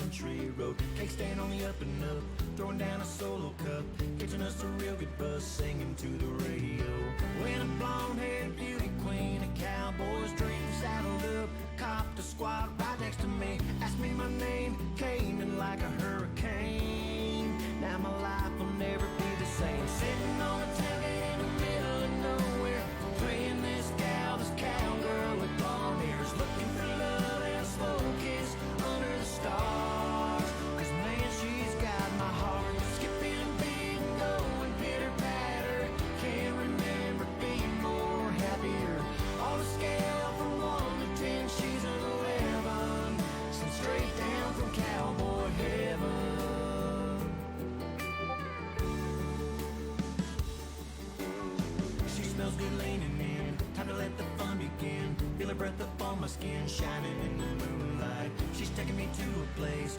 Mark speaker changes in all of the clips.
Speaker 1: country road. Cake stand on the up and up, throwing down a solo cup, catching us a real good buzz, singing to the radio. When a blonde-haired beauty queen, a cowboy's dream, saddled up, copped a squad right next to me, asked me my name, came in like a hurricane. Now my life will never be the same. Sitting on a tailgate in the middle of nowhere, playing this gal, this cowgirl with blonde ears, looking for love and a slow kiss under the stars. Cause man, she's got my heart skipping a beat and going pitter patter. Can't remember being more happier. On a scale from 1 to 10, she's an 11, sent straight down from cowboy heaven. Smells good leaning in, time to let the fun begin. Feel her breath up on my skin, shining in the moonlight. She's taking me to a place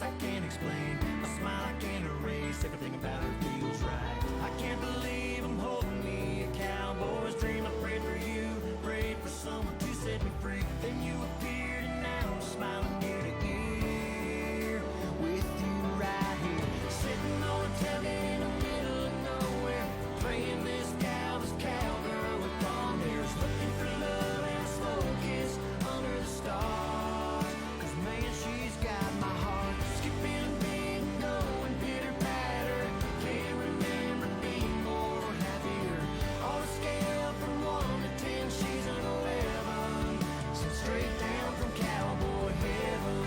Speaker 1: I can't explain. A smile I can't erase, everything about her feels right. I can't believe I'm holding me a cowboy's dream. I prayed for you, prayed for someone to set me free. Then you appeared and now I'm smiling ear to ear with you right here. Sitting on a tailgate in the middle of nowhere, playing this cowgirl with blonde ears, looking for love and a slow kiss under the stars. Cause man, she's got my heart skipping a beat and going pitter patter. Can't remember being more happier. On a scale from 1 to 10, she's an 11, sent straight down from cowboy heaven.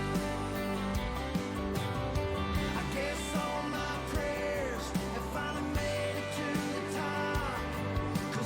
Speaker 1: I guess all my prayers have finally made it to the top.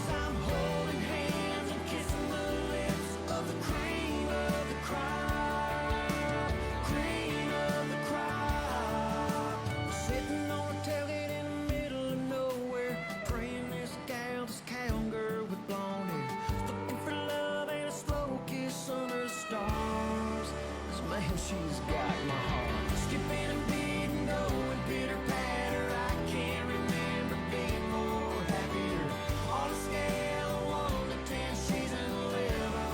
Speaker 1: I'm holding hands and kissing the lips of the cream of the crop, cream of the crop. Sitting on a tailgate in the middle of nowhere, praying this gal, this cowgirl with blonde hair, looking for love and a slow kiss under the stars. 'Cause man, she's got my heart skipping a beat and going pitter patter. I can't remember being more happier. On a scale of 1 to 10, she's an 11.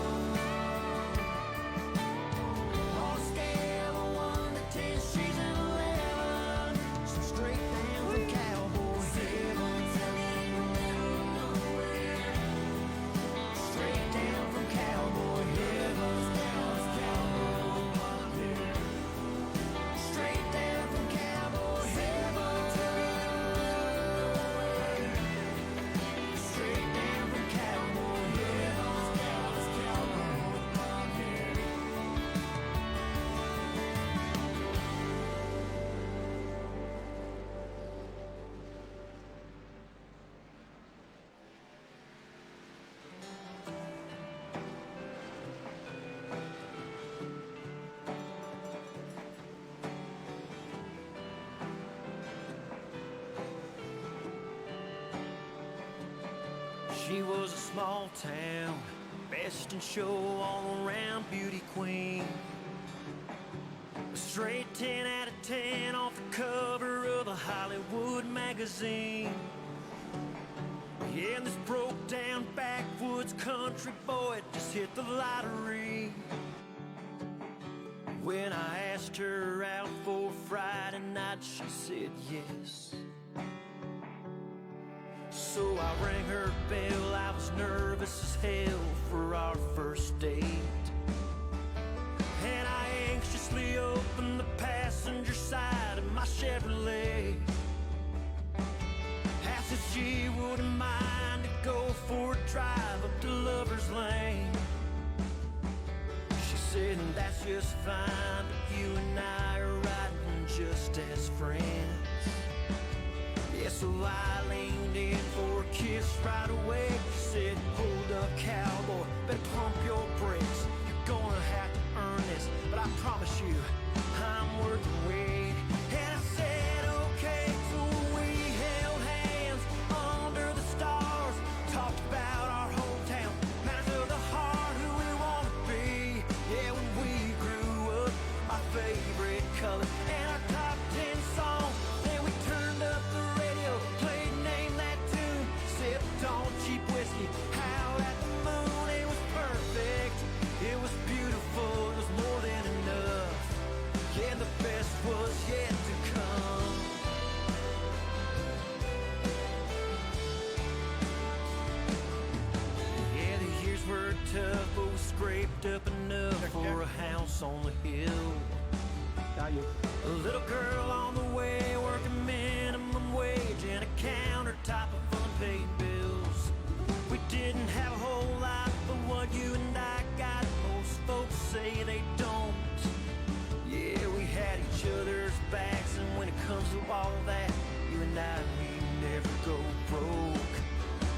Speaker 1: On a scale of 1 to 10, she's an 11. So straight down from cowboy heaven. Straight down from cowboy heaven. Straight down from cowboy heaven. She was a small town, best in show all around beauty queen. A straight 10 out of 10 off the cover of a Hollywood magazine. Yeah, and this broke down backwoods country boy just hit the lottery. When I asked her out for Friday night, she said yes. So I rang her bell, I was nervous as hell for our first date. And I anxiously opened the passenger side of my Chevrolet, asked if she wouldn't mind to go for a drive up to Lover's Lane. She said, that's just fine, but you and I are riding just as friends. Yeah, so I leaned in for a kiss right away. She said, hold up, cowboy, better pump your brakes. You're gonna have to earn this, but I promise you, I'm worth the wait. And I said, okay, so we held hands under the stars, talked about our hometown, matters of the heart, who we want to be. Yeah, when we grew up, our favorite color, and our top 10 songs. Then we turned up the radio, played Name That Tune, sipped on cheap whiskey, howled at the moon. It was perfect, it was beautiful, it was more than enough. saved up enough for a house on the hill. A little girl on the way, working minimum wage and a countertop of unpaid bills. We didn't have a whole lot, but what you and I got, most folks say they don't. Yeah, we had each other's backs, and when it comes to all that, you and I, we never go broke.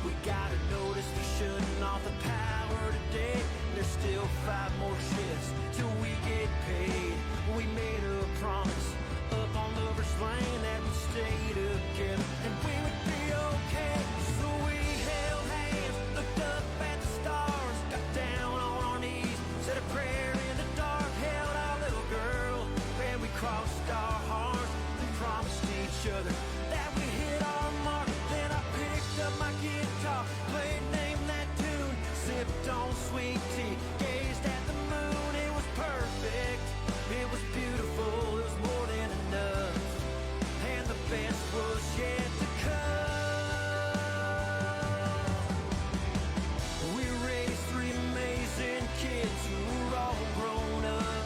Speaker 1: We gotta notice for shutting off the power today. There's still 5 more shifts till we get paid. We made a promise up on Lover's Lane that we'd stay together and we would be okay. So we held hands, looked up at the stars, got down on our knees, said a prayer in the dark, held our little girl, and we crossed our hearts. We promised each other that we hit our mark. Then I picked up my guitar, played Name That Tune, sipped on sweet tea, gazed at the moon. It was perfect, it was beautiful, it was more than enough, and the best was yet to come. We raised 3 amazing kids who were all grown up.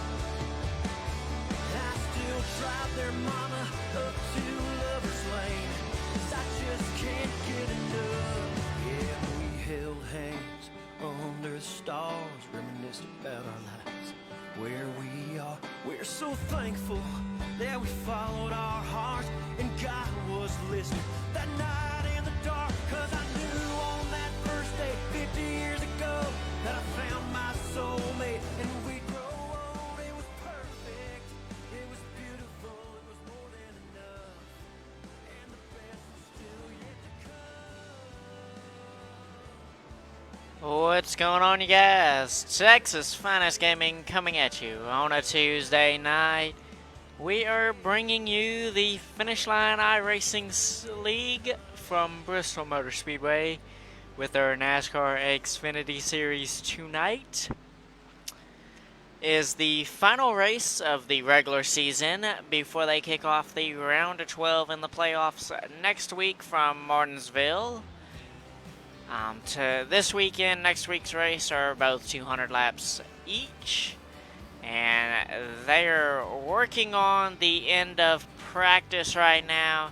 Speaker 1: I still drive their mama up to Lover's Lane, 'cause I just can't get enough. Yeah, we held hands under the stars, reminisced about our lives, where we are. We're so thankful that we followed our hearts and God was listening that night in the dark. 'Cause I knew on that first day 50 years ago that I found my soulmate and we'd grow old. It was perfect, it was beautiful, it was more than enough, and the best was still yet to come.
Speaker 2: What's going on, you guys? Texas Finest Gaming coming at you on a Tuesday night. We are bringing you the Finish Line iRacing League from Bristol Motor Speedway with our NASCAR Xfinity Series tonight. Is the final race of the regular season before they kick off the round of 12 in the playoffs next week from Martinsville. To this weekend, next week's race are both 200 laps each, and they're working on the end of practice right now,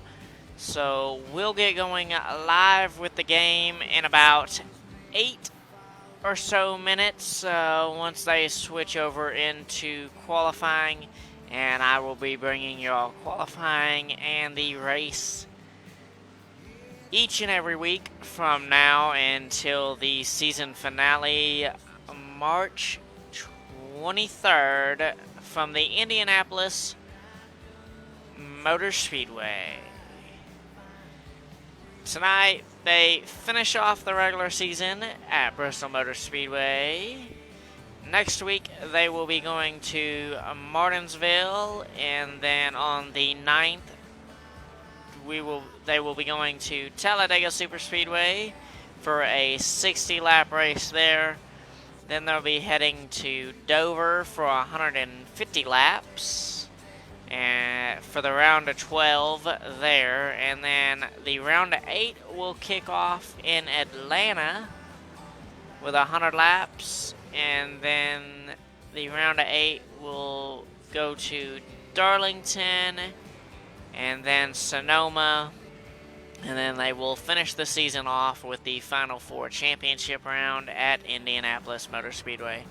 Speaker 2: so we'll get going live with the game in about 8 or so minutes once they switch over into qualifying, and I will be bringing you all qualifying and the race each and every week from now until the season finale, March 23rd, from the Indianapolis Motor Speedway. Tonight, they finish off the regular season at Bristol Motor Speedway. Next week, they will be going to Martinsville, and then on the 9th, they will be going to Talladega Superspeedway for a 60-lap race there. Then they'll be heading to Dover for 150 laps and for the round of 12 there. And then the round of 8 will kick off in Atlanta with 100 laps. And then the round of 8 will go to Darlington and then Sonoma, and then they will finish the season off with the Final Four championship round at Indianapolis Motor Speedway.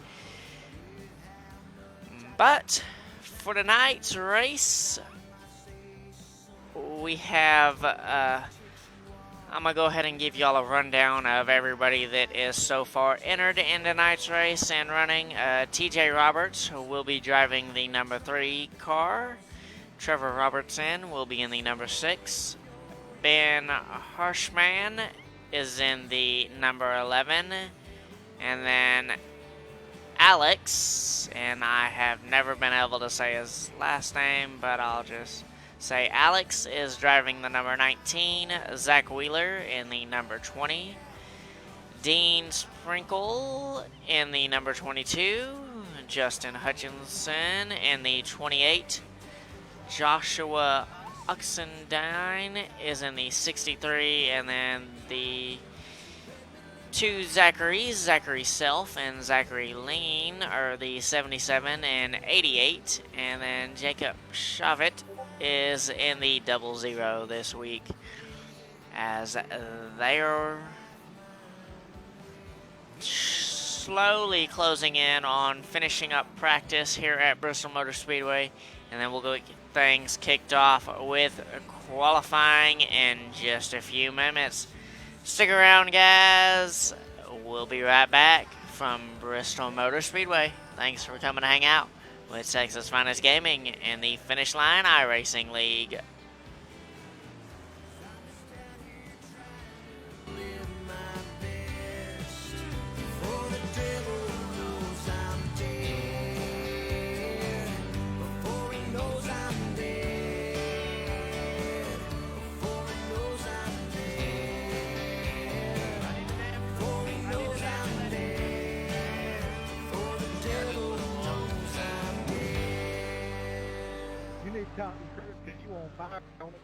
Speaker 2: But for tonight's race, we have, I'm going to go ahead and give y'all a rundown of everybody that is so far entered in tonight's race and running. TJ Roberts will be driving the number 3 car. Trevor Robertson will be in the number 6. Ben Harshman is in the number 11. And then Alex, and I have never been able to say his last name, but I'll just say Alex is driving the number 19. Zach Wheeler in the number 20. Dean Sprinkle in the number 22. Justin Hutchinson in the 28. Joshua Oxendine is in the 63, and then the two Zachary's, Zachary Self and Zachary Lean are the 77 and 88, and then Jacob Shavit is in the 00 this week, as they are slowly closing in on finishing up practice here at Bristol Motor Speedway, and then we'll go get things kicked off with qualifying in just a few minutes. Stick around, guys. We'll be right back from Bristol Motor Speedway. Thanks for coming to hang out with Texas Finest Gaming in the Finish Line iRacing League.
Speaker 3: Cotton Crew, because you on fire on it.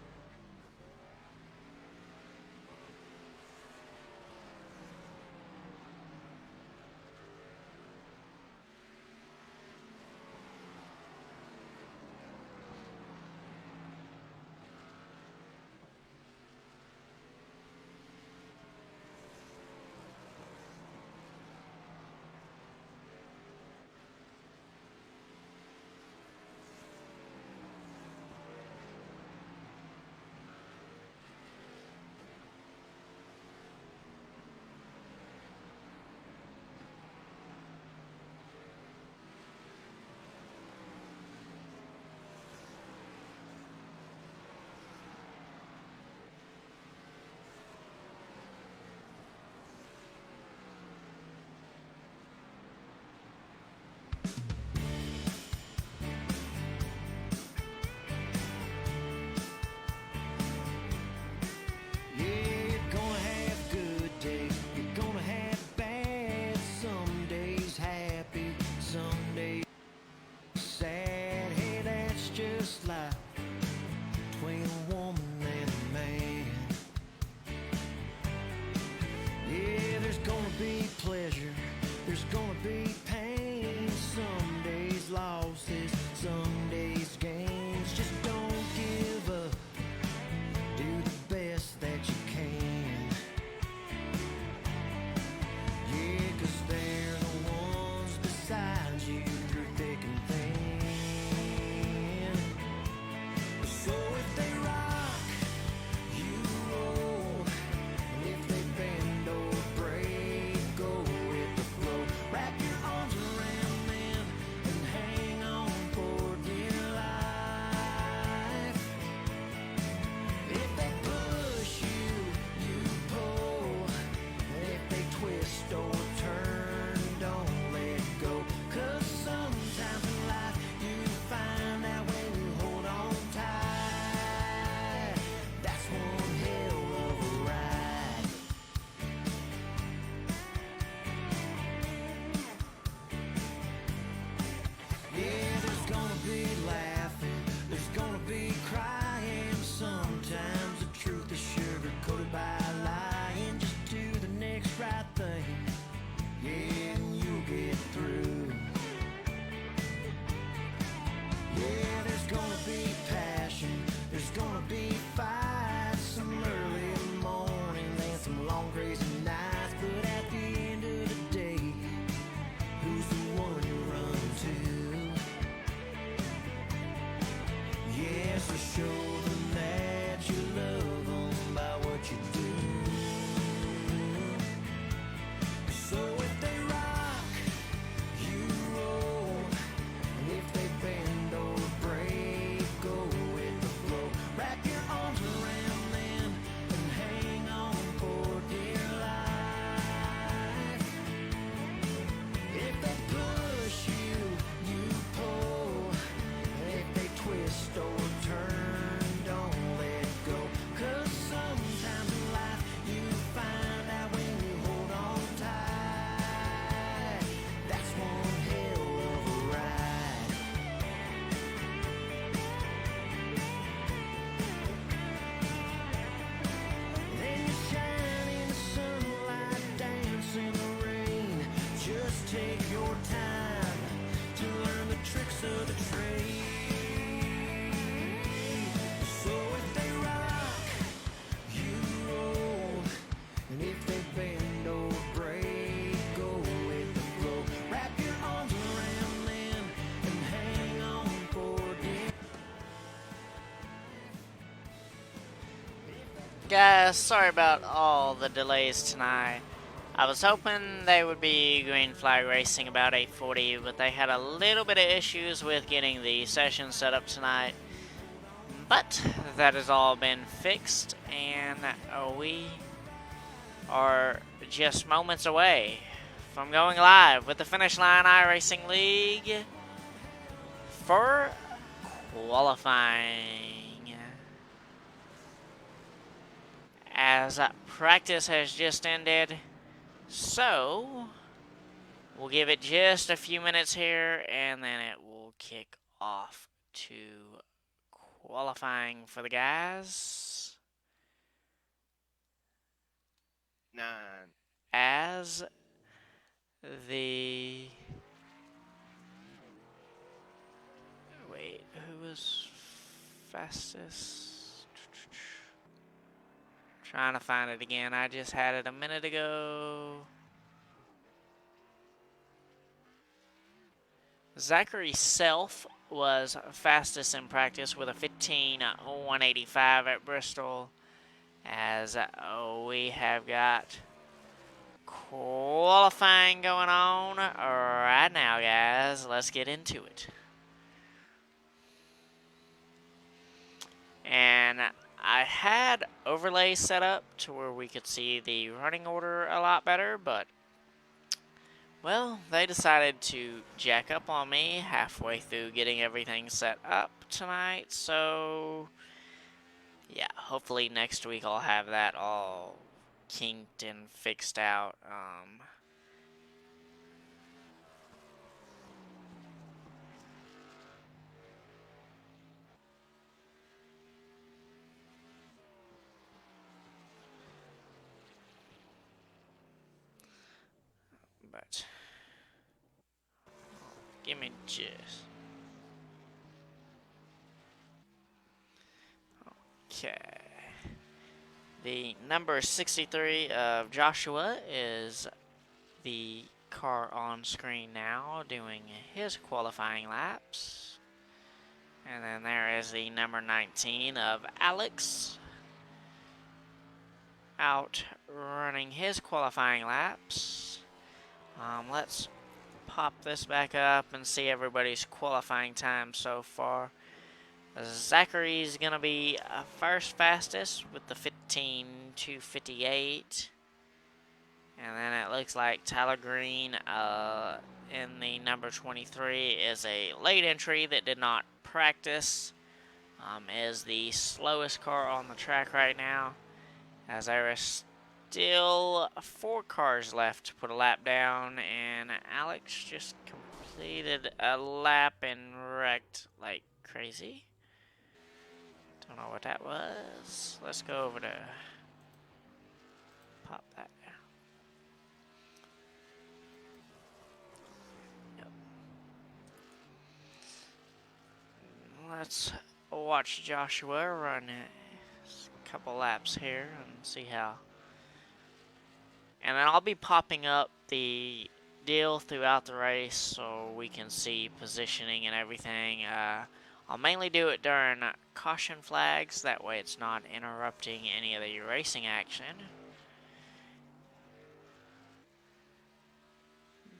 Speaker 2: Guys, sorry about all the delays tonight. I was hoping they would be green flag racing about 8:40, but they had a little bit of issues with getting the session set up tonight. But that has all been fixed, and we are just moments away from going live with the Finish Line iRacing League for qualifying. As practice has just ended, so we'll give it just a few minutes here and then it will kick off to qualifying for the guys.
Speaker 4: 9.
Speaker 2: As the... Wait, who was fastest? Trying to find it again. I just had it a minute ago. Zachary Self was fastest in practice with a 15.185 at Bristol. As we have got qualifying going on right now, guys. Let's get into it. And I had overlays set up to where we could see the running order a lot better, but, well, they decided to jack up on me halfway through getting everything set up tonight, so, yeah, hopefully next week I'll have that all kinked and fixed out. But give me just... Okay. The number 63 of Joshua is the car on screen now doing his qualifying laps. And then there is the number 19 of Alex out running his qualifying laps. Let's pop this back up and see everybody's qualifying time so far. Zachary's going to be first fastest with the 15.258. And then it looks like Tyler Green in the number 23 is a late entry that did not practice. Is the slowest car on the track right now. As there is still 4 cars left to put a lap down. And Alex just completed a lap and wrecked like crazy. Don't know what that was. Let's go over to pop that down. Yep. Let's watch Joshua run a couple laps here and see how. And then I'll be popping up the deal throughout the race so we can see positioning and everything. I'll mainly do it during caution flags, that way it's not interrupting any of the racing action.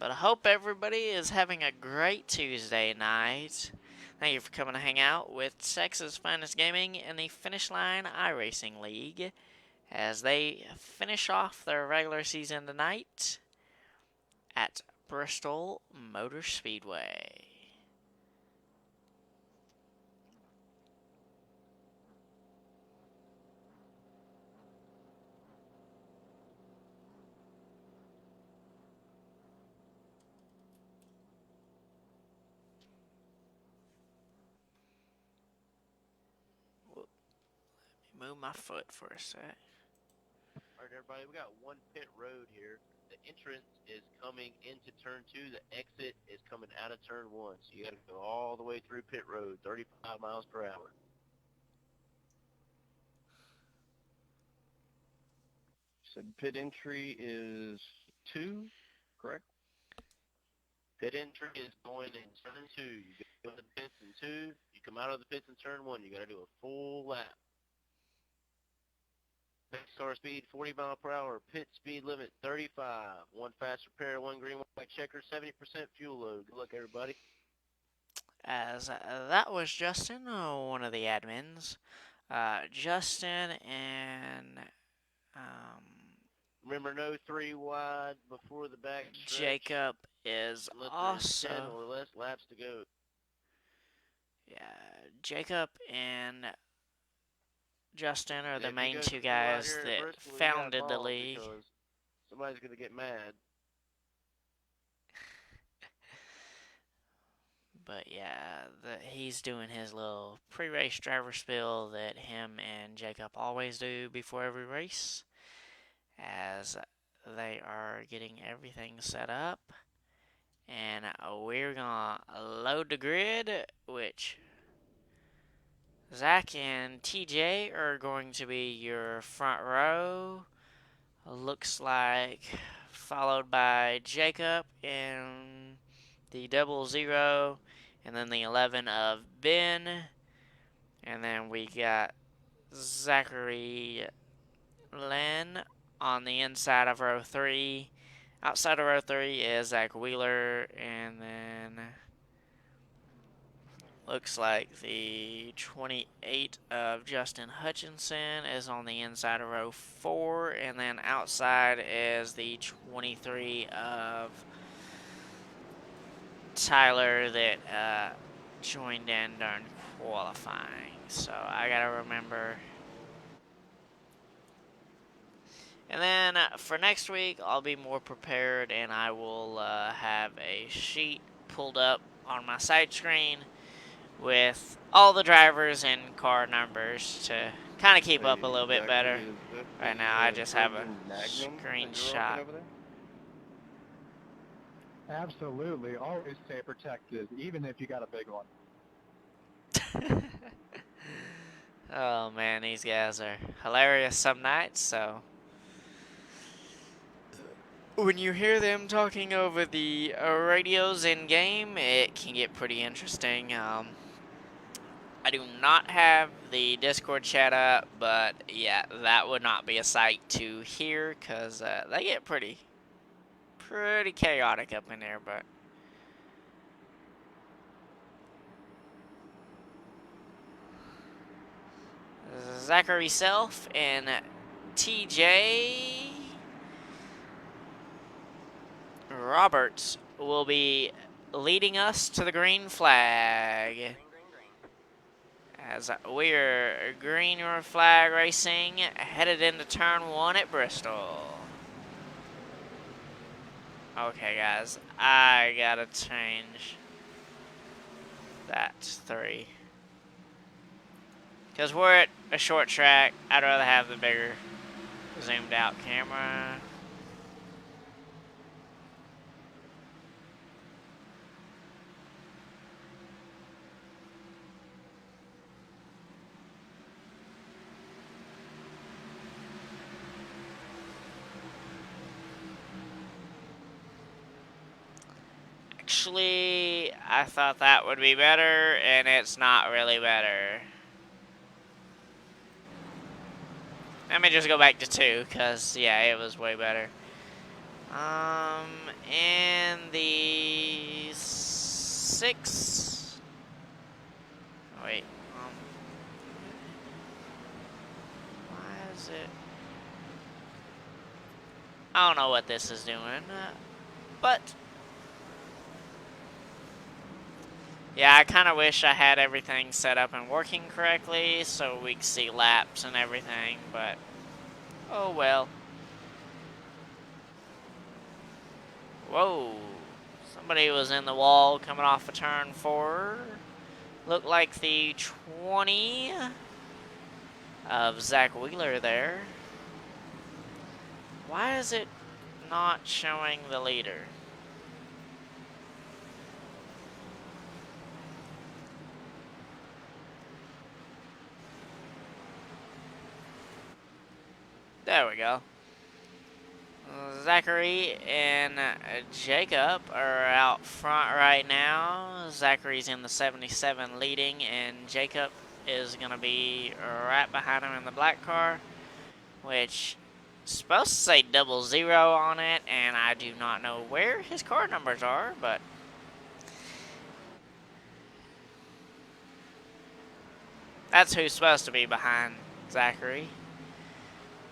Speaker 2: But I hope everybody is having a great Tuesday night. Thank you for coming to hang out with Texas Finest Gaming in the Finish Line iRacing League as they finish off their regular season tonight at Bristol Motor Speedway. Move my foot for a sec.
Speaker 4: All right, everybody, we got one pit road here. The entrance is coming into turn 2. The exit is coming out of turn 1. So you got to go all the way through pit road, 35 miles per hour.
Speaker 5: So pit entry is 2, correct?
Speaker 4: Pit entry is going in turn 2. You go to the pits in 2. You come out of the pits in turn 1. You got to do a full lap. Pace car speed 40 mile per hour. Pit speed limit 35. One fast repair, one green, one white checker, 70% fuel load. Good luck, everybody.
Speaker 2: As that was Justin, one of the admins. Justin and
Speaker 4: Remember, no 3 wide before the back stretch.
Speaker 2: Jacob is
Speaker 4: Unless there's 10
Speaker 2: also,
Speaker 4: or less laps to go.
Speaker 2: yeah, Jacob and Justin are
Speaker 4: Yeah,
Speaker 2: the
Speaker 4: if you
Speaker 2: main
Speaker 4: go
Speaker 2: two
Speaker 4: 3 wide
Speaker 2: guys
Speaker 4: here at
Speaker 2: that
Speaker 4: Bristol, you got
Speaker 2: founded the
Speaker 4: balls
Speaker 2: league.
Speaker 4: because somebody's going to get mad.
Speaker 2: But yeah, he's doing his little pre-race driver spiel that him and Jacob always do before every race, as they are getting everything set up. And we're gonna load the grid, which Zach and TJ are going to be your front row. Looks like followed by Jacob in the 00, and then the 11 of Ben, and then we got Zachary Lynn on the inside of row 3. Outside of row 3 is Zach Wheeler, and then looks like the 28 of Justin Hutchinson is on the inside of row 4, and then outside is the 23 of Tyler that joined in during qualifying. So I gotta remember. And then for next week, I'll be more prepared, and I will have a sheet pulled up on my side screen with all the drivers and car numbers to kind of keep up a little bit better. Right now, I just have a screenshot.
Speaker 3: Absolutely. Always stay protected, even if you got a big one.
Speaker 2: Oh man, these guys are hilarious some nights, so when you hear them talking over the radios in game, it can get pretty interesting. I do not have the Discord chat up, but yeah, that would not be a sight to hear, because they get pretty chaotic up in there. But Zachary Self and TJ Roberts will be leading us to the green flag. As we're green flag racing, headed into turn 1 at Bristol. Okay, guys, I gotta change that 3. Because we're at a short track, I'd rather have the bigger zoomed out camera. Actually, I thought that would be better, and it's not really better. Let me just go back to 2, because, yeah, it was way better. And the 6... Wait, why is it... I don't know what this is doing, but... Yeah, I kind of wish I had everything set up and working correctly so we could see laps and everything, but oh well. Whoa, somebody was in the wall coming off of turn 4. Looked like the 20 of Zach Wheeler there. Why is it not showing the leader? There we go. Zachary and Jacob are out front right now. Zachary's in the 77 leading, and Jacob is going to be right behind him in the black car. which is supposed to say 00 on it, and I do not know where his car numbers are, but that's who's supposed to be behind Zachary.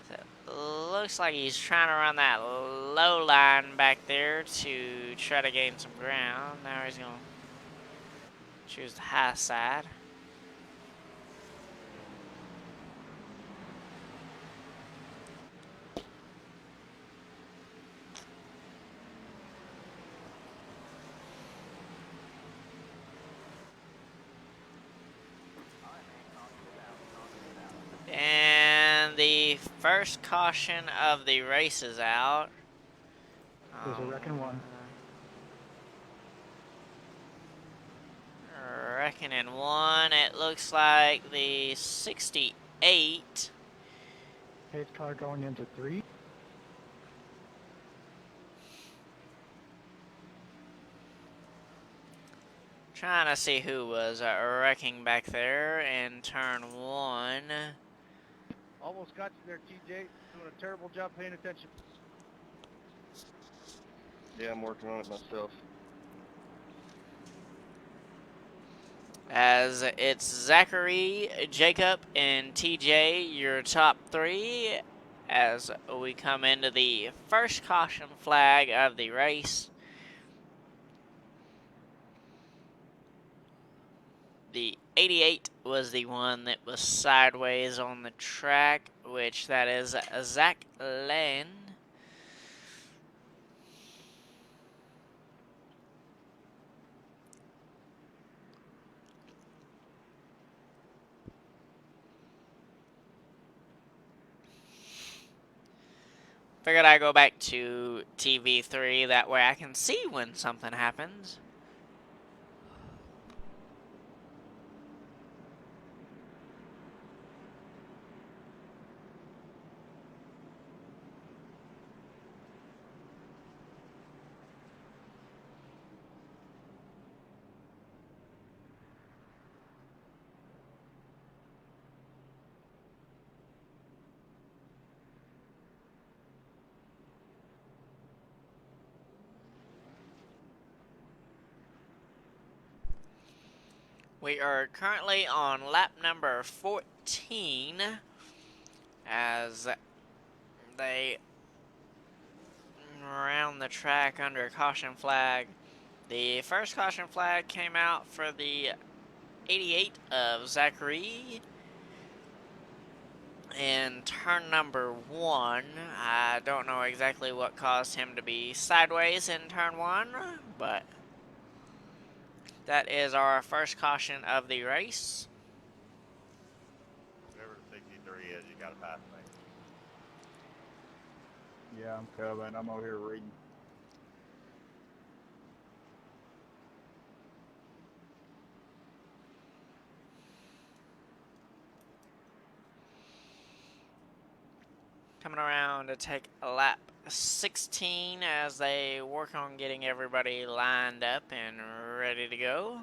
Speaker 2: So, looks like he's trying to run that low line back there to try to gain some ground. Now he's going to choose the high side. And the first caution of the race is out.
Speaker 3: There's a wrecking one.
Speaker 2: Reckoning one. It looks like the 68.
Speaker 3: Pace car going into 3.
Speaker 2: Trying to see who was wrecking back there in turn 1.
Speaker 6: Almost got you there, TJ. Doing a terrible job paying attention.
Speaker 5: Yeah, I'm working on it myself.
Speaker 2: As it's Zachary, Jacob, and TJ, your top 3, as we come into the first caution flag of the race. The 88 was the one that was sideways on the track, which that is Zach Lane. Figured I'd go back to TV3, that way I can see when something happens. We are currently on lap number 14 as they round the track under caution flag. The first caution flag came out for the 88 of Zachary in turn number 1. I don't know exactly what caused him to be sideways in turn 1, but that is our first caution of the race.
Speaker 6: Whatever the 63 is, you gotta pass me.
Speaker 3: Yeah, I'm coming. I'm over here reading.
Speaker 2: Coming around to take a lap 16 as they work on getting everybody lined up and ready to go.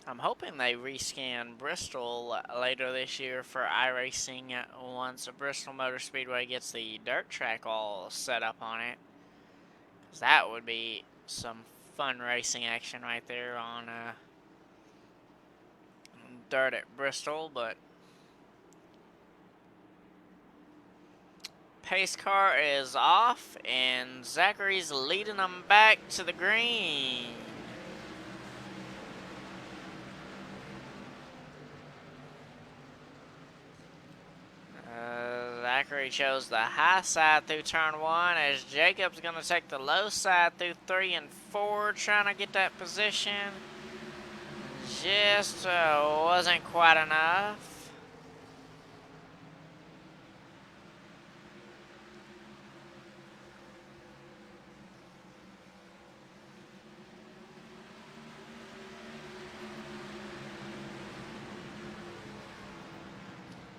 Speaker 2: I'm hoping they rescan Bristol later this year for iRacing once Bristol Motor Speedway gets the dirt track all set up on it. 'Cause that would be some fun racing action right there on dirt at Bristol, but pace car is off and Zachary's leading them back to the green. Zachary chose the high side through turn 1 as Jacob's going to take the low side through 3 and 4, trying to get that position. Just wasn't quite enough.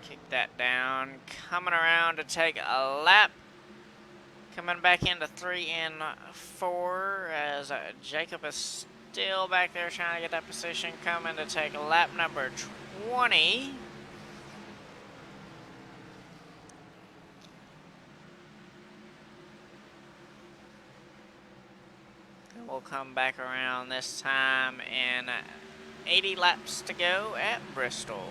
Speaker 2: Kick that down. Coming around to take a lap. Coming back into 3 and 4 as Jacob is still back there trying to get that position. Coming to take lap number 20. We'll come back around this time in 80 laps to go at Bristol.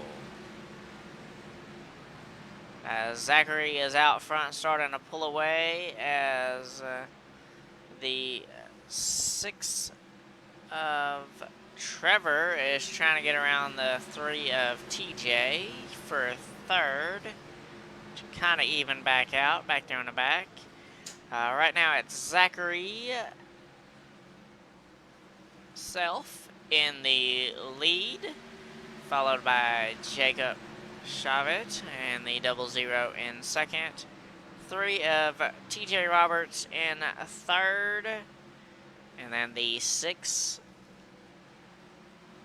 Speaker 2: As Zachary is out front starting to pull away as the 6 of Trevor is trying to get around the 3 of TJ for 3rd. To kind of even back out, back there in the back. Right now it's Zachary Self in the lead, followed by Jacob Shavit and the 00 in 2nd. 3 of TJ Roberts in 3rd. And then the 6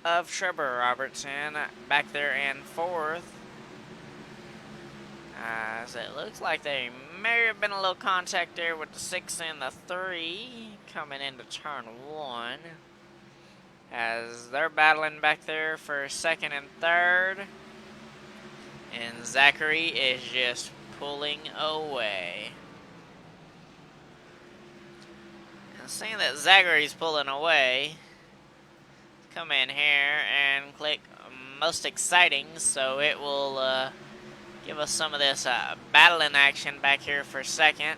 Speaker 2: of Trevor Robertson back there in 4th. As it looks like there may have been a little contact there with the 6 and the 3 coming into turn 1. As they're battling back there for 2nd and 3rd. And Zachary is just pulling away. And seeing that Zachary's pulling away, come in here and click most exciting, so it will give us some of this battling action back here for 2nd,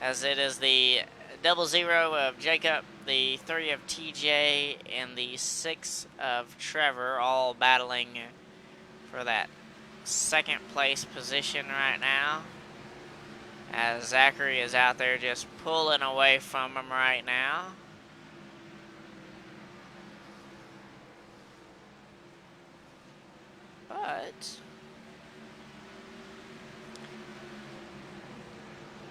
Speaker 2: as it is the 00 of Jacob, the 3 of TJ, and the 6 of Trevor, all battling for that 2nd place position right now, as Zachary is out there just pulling away from him right now. But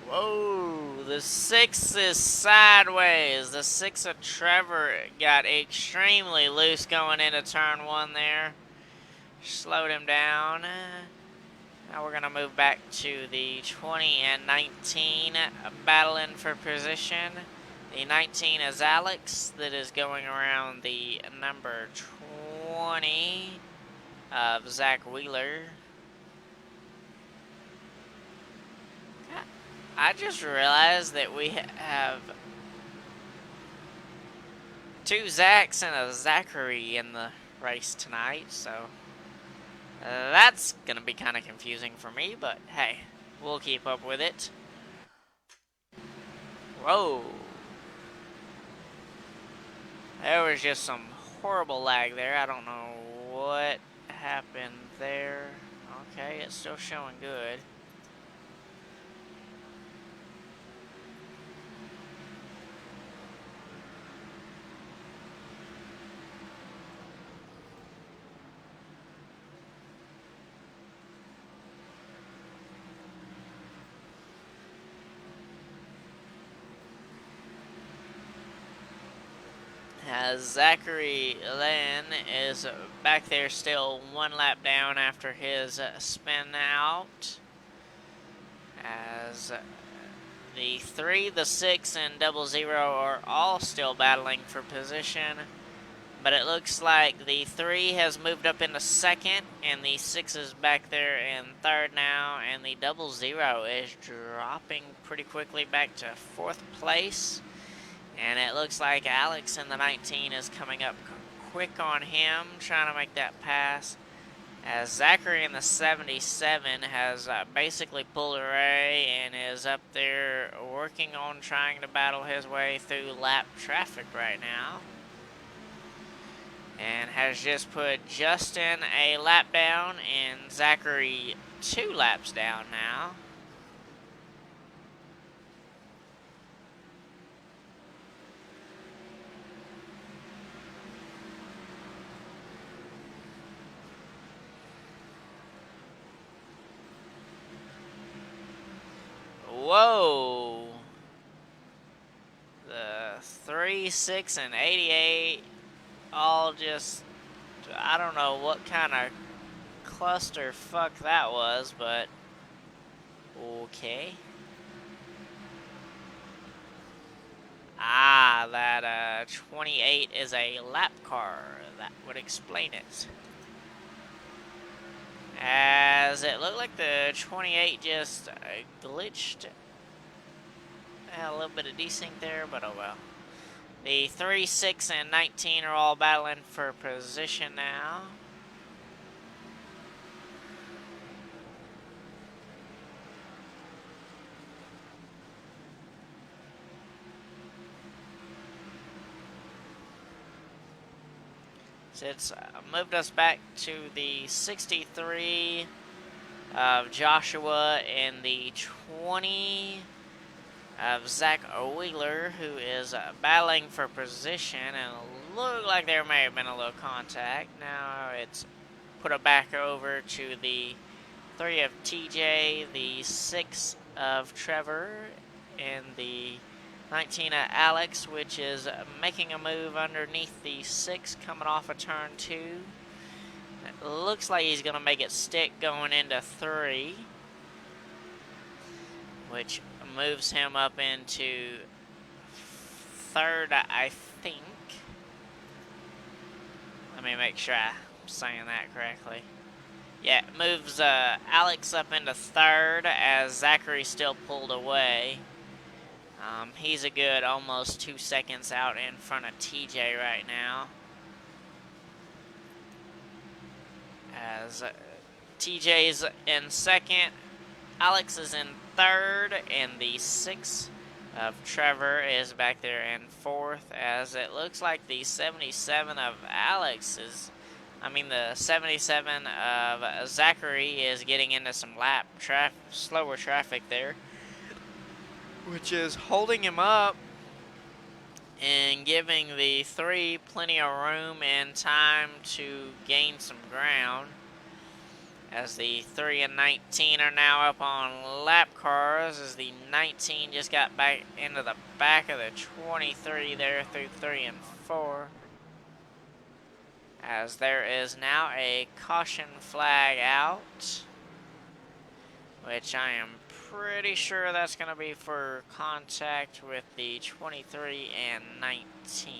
Speaker 2: whoa, the 6 is sideways. The 6 of Trevor got extremely loose going into turn 1 there. Slowed him down. Now we're going to move back to the 20 and 19 battling for position. The 19 is Alex that is going around the number 20 of Zach Wheeler. I just realized that we have 2 Zachs and a Zachary in the race tonight, so that's gonna be kind of confusing for me, but hey, we'll keep up with it. Whoa. There was just some horrible lag there. I don't know what happened there. Okay, it's still showing good. As Zachary Lynn is back there still 1 lap down after his spin out. As the 3, the 6, and 00 are all still battling for position. But it looks like the 3 has moved up into 2nd, and the 6 is back there in 3rd now, and the 00 is dropping pretty quickly back to 4th place. And it looks like Alex in the 19 is coming up quick on him, trying to make that pass. As Zachary in the 77 has basically pulled away and is up there working on trying to battle his way through lap traffic right now. And has just put Justin a lap down and Zachary 2 laps down now. Whoa. The 3, 6, and 88 all just, I don't know what kind of clusterfuck that was, but okay. Ah, that 28 is a lap car. That would explain it. As it looked like the 28 just glitched. A little bit of desync there, but oh well. The 3, 6, and 19 are all battling for position now. So it's moved us back to the 63 of Joshua and the 20 of Zach Wheeler, who is battling for position, and it looked like there may have been a little contact. Now it's put it back over to the 3 of TJ, the 6 of Trevor, and the 19 of Alex, which is making a move underneath the 6 coming off of turn 2. It looks like he's going to make it stick going into 3, which moves him up into 3rd, I think. Let me make sure I'm saying that correctly. Yeah, it moves Alex up into 3rd as Zachary's still pulled away. He's a good almost 2 seconds out in front of TJ right now. As TJ's in 2nd, Alex is in 3rd, and the 6 of Trevor is back there in 4th, as it looks like the 77 of Alex is, the 77 of Zachary is getting into some slower traffic there, which is holding him up and giving the 3 plenty of room and time to gain some ground. As the 3 and 19 are now up on lap cars, as the 19 just got back into the back of the 23 there through 3 and 4. As there is now a caution flag out, which I am pretty sure that's going to be for contact with the 23 and 19.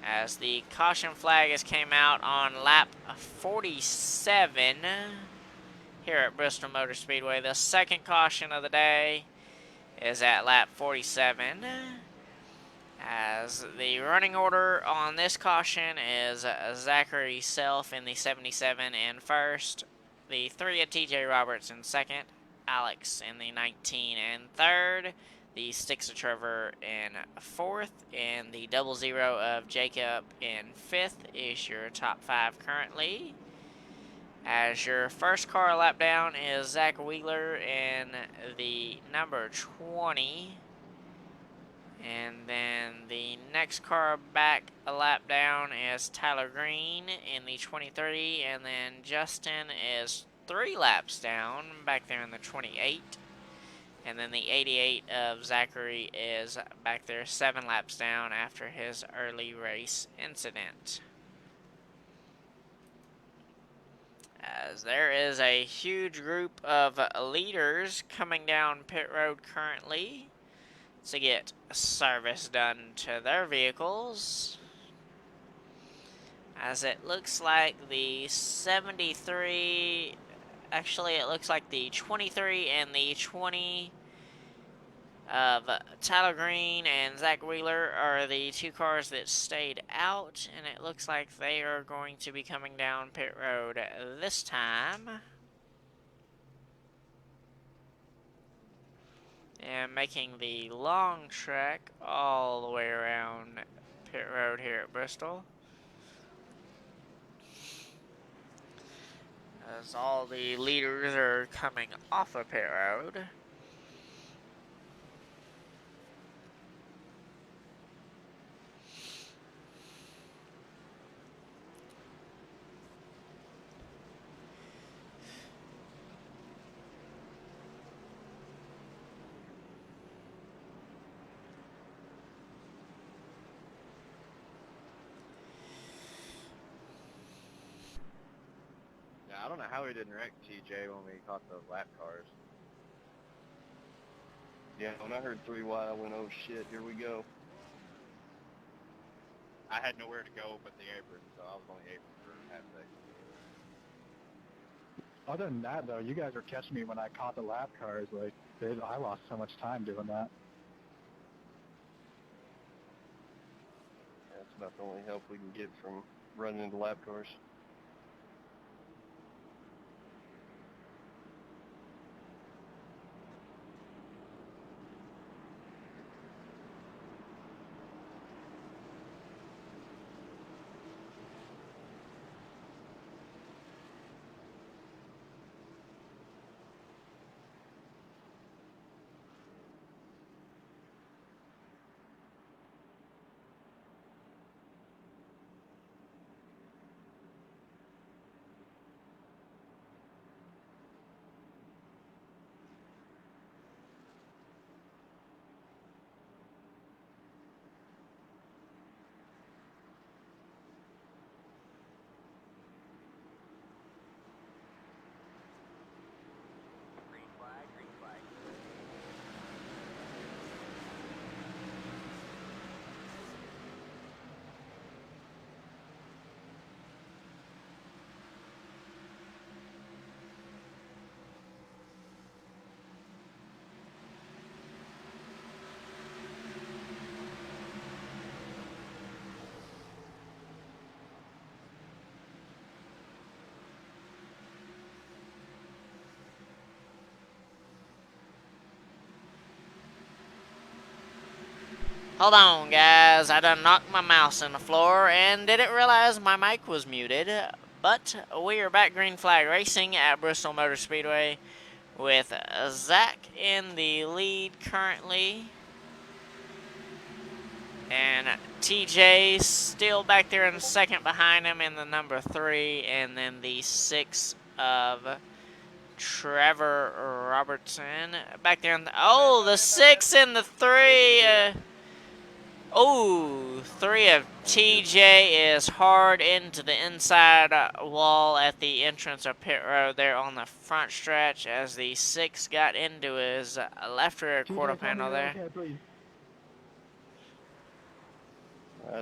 Speaker 2: As the caution flag has came out on lap 47 here at Bristol Motor Speedway. The second caution of the day is at lap 47. As the running order on this caution is Zachary Self in the 77 in 1st, the 3 of TJ Roberts in 2nd, Alex in the 19 in 3rd, the 6 of Trevor in 4th, and the 00 of Jacob in 5th is your top 5 currently. As your first car lap down is Zach Wheeler in the number 20. And then the next car back a lap down is Tyler Green in the 23. And then Justin is 3 laps down back there in the 28. And then the 88 of Zachary is back there 7 laps down after his early race incident. As there is a huge group of leaders coming down pit road currently to get service done to their vehicles. As it looks like the 73... Actually, it looks like the 23 and the 20 of Tyler Green and Zach Wheeler are the 2 cars that stayed out, and it looks like they are going to be coming down pit road this time. And making the long trek all the way around pit road here at Bristol. As all the leaders are coming off of pit road.
Speaker 6: wonder how we didn't wreck TJ when we caught the lap cars.
Speaker 5: Yeah, when I heard 3 wide, I went, oh shit, here we go.
Speaker 6: I had nowhere to go but the apron, so I was on the apron for half a second.
Speaker 3: Other than that, though, you guys were catching me when I caught the lap cars. Like, I lost so much time doing that.
Speaker 5: That's about the only help we can get from running into lap cars.
Speaker 2: Hold on, guys. I done knocked my mouse in the floor and didn't realize my mic was muted. But we are back green flag racing at Bristol Motor Speedway with Zach in the lead currently. And TJ still back there in second behind him in the number 3. And then the 6 of Trevor Robertson back there in the... Oh, the 6 and the 3... Oh, 3 of TJ is hard into the inside wall at the entrance of pit road there on the front stretch as the 6 got into his left rear quarter panel there.
Speaker 3: Okay, please.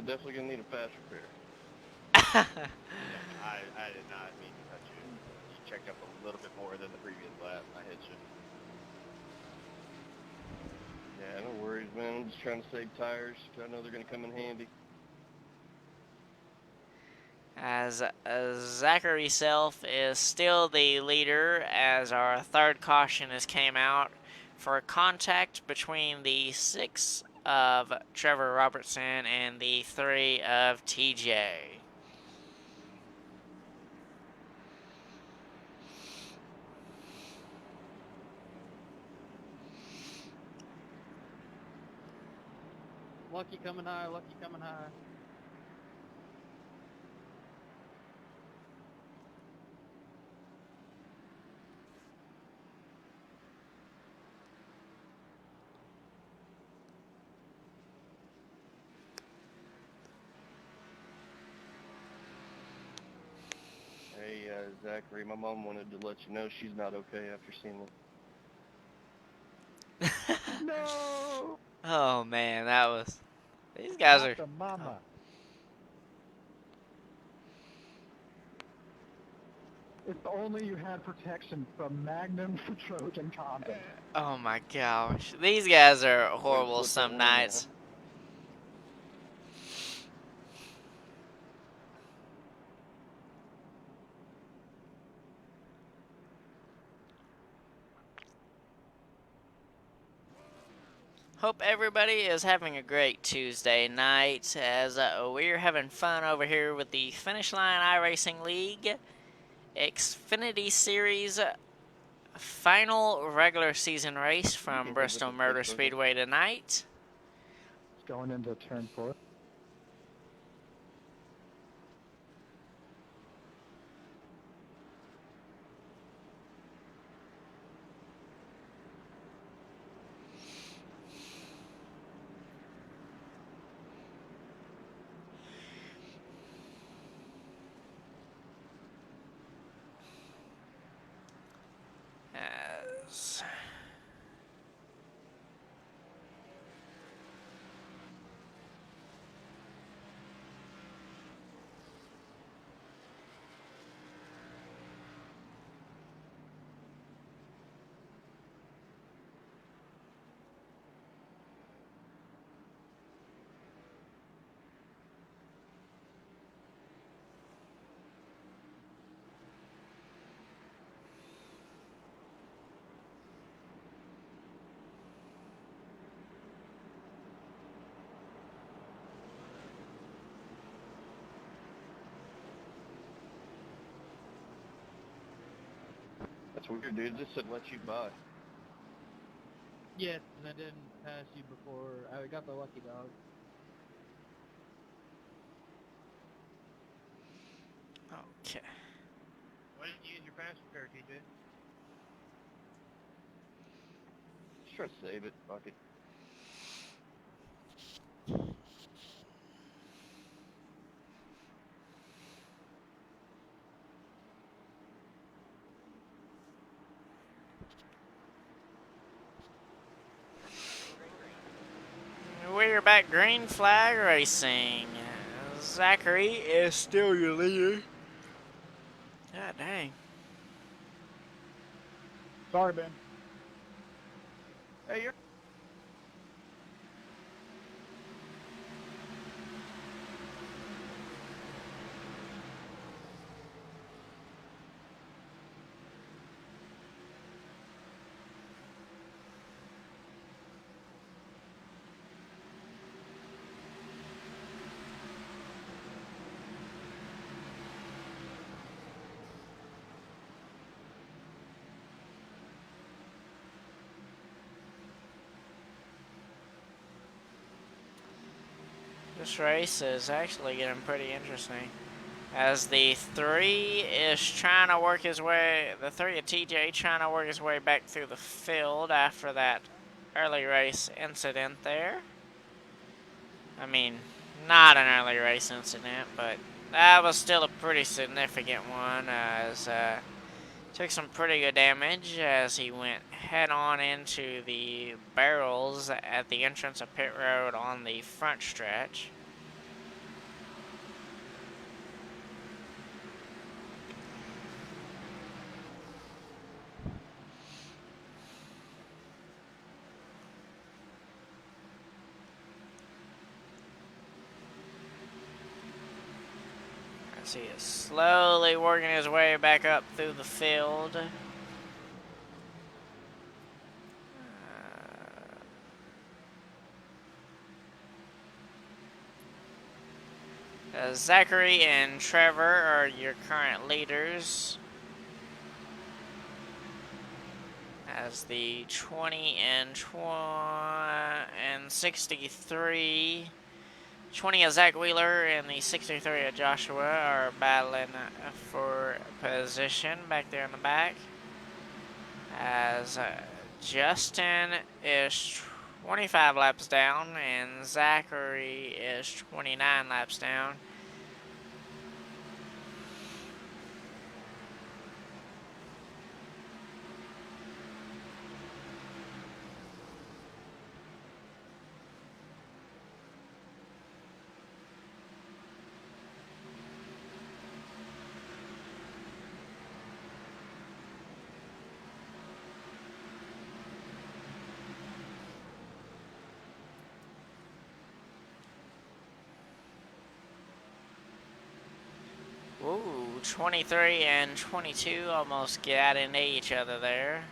Speaker 5: Definitely gonna need a fast repair.
Speaker 6: I did not mean to touch you. You checked up a little bit more than the previous lap. I hit you.
Speaker 5: Yeah, no worries, man. I'm just trying to save tires. I know they're gonna come in handy.
Speaker 2: As Zachary Self is still the leader as our third caution has came out for contact between the 6 of Trevor Robertson and the 3 of TJ.
Speaker 6: Lucky coming high, lucky coming high.
Speaker 5: Hey, Zachary, my mom wanted to let you know she's not okay after seeing them.
Speaker 3: No!
Speaker 2: Oh man, that was... These guys are...
Speaker 3: Not the mama. It's only you had protection from Magnum Trojan condom.
Speaker 2: Oh my gosh. These guys are horrible
Speaker 5: Flip that
Speaker 2: some
Speaker 5: one
Speaker 2: nights. Hope everybody is having a great Tuesday night as we're having fun over here with the Finish Line iRacing League Xfinity Series final regular season race from Bristol Motor Speedway tonight.
Speaker 3: It's going into turn 4.
Speaker 2: is.
Speaker 5: That's weird, dude. This shouldn't let you by.
Speaker 7: Yes, and I didn't pass you before. I got the lucky dog.
Speaker 2: Okay.
Speaker 6: Why didn't you use your fast repair, TJ?
Speaker 5: Just try to save it. Fuck it.
Speaker 2: We're back green flag racing. Zachary is still your leader. God dang.
Speaker 3: Sorry, Ben.
Speaker 5: Hey, you're...
Speaker 2: This race is actually getting pretty interesting. As the 3 is trying to work his way, the 3 of TJ trying to work his way back through the field after that early race incident there. I mean, not an early race incident, but that was still a pretty significant one, as took some pretty good damage as he went head on into the barrels at the entrance of pit road on the front stretch. As he is slowly working his way back up through the field. Zachary and Trevor are your current leaders. As the 20 and 63, 20 of Zach Wheeler and the 63 of Joshua are battling for position back there in the back. As Justin is 25 laps down and Zachary is 29 laps down. Ooh, 23 and 22 almost got into each other there.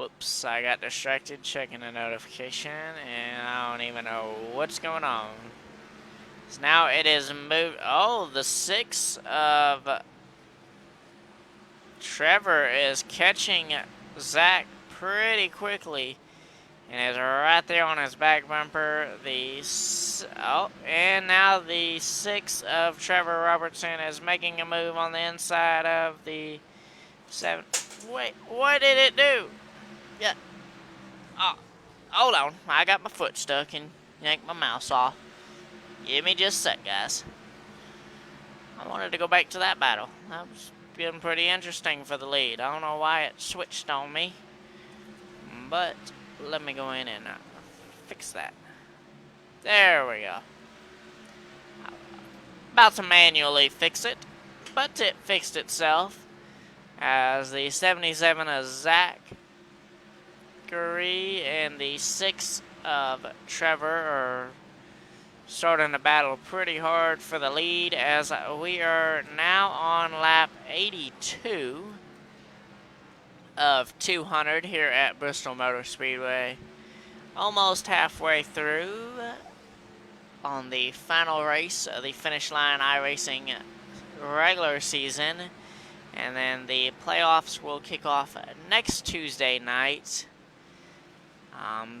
Speaker 2: Whoops, I got distracted checking a notification, and I don't even know what's going on. So now it is moved. Oh, the 6 of Trevor is catching Zach pretty quickly, and is right there on his back bumper. And now the 6 of Trevor Robertson is making a move on the inside of the 7. Wait, what did it do? Yeah. Oh, hold on. I got my foot stuck and yanked my mouse off. Give me just a sec, guys. I wanted to go back to that battle. That was getting pretty interesting for the lead. I don't know why it switched on me, but let me go in and fix that. There we go. About to manually fix it, but it fixed itself as the 77 of Zachary and the 6 of Trevor are starting to battle pretty hard for the lead, as we are now on lap 82 of 200 here at Bristol Motor Speedway. Almost halfway through on the final race of the Finish Line iRacing regular season, and then the playoffs will kick off next Tuesday night.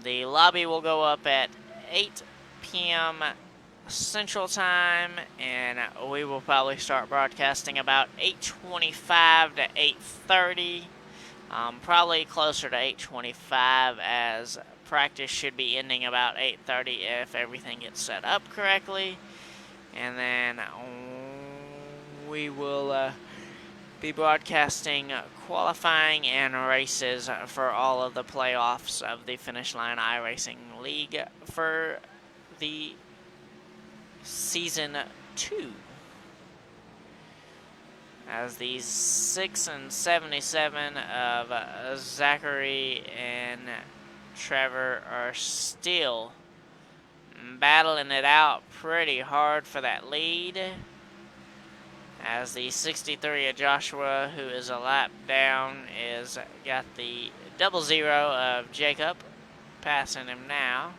Speaker 2: The lobby will go up at 8 p.m. Central Time, and we will probably start broadcasting about 8:25 to 8:30, probably closer to 8:25, as practice should be ending about 8:30 if everything gets set up correctly, and then we will be broadcasting qualifying and races for all of the playoffs of the Finish Line iRacing League for the Season 2. As the 6 and 77 of Zachary and Trevor are still battling it out pretty hard for that lead, as the 63 of Joshua, who is a lap down, is got the 00 of Jacob passing him now.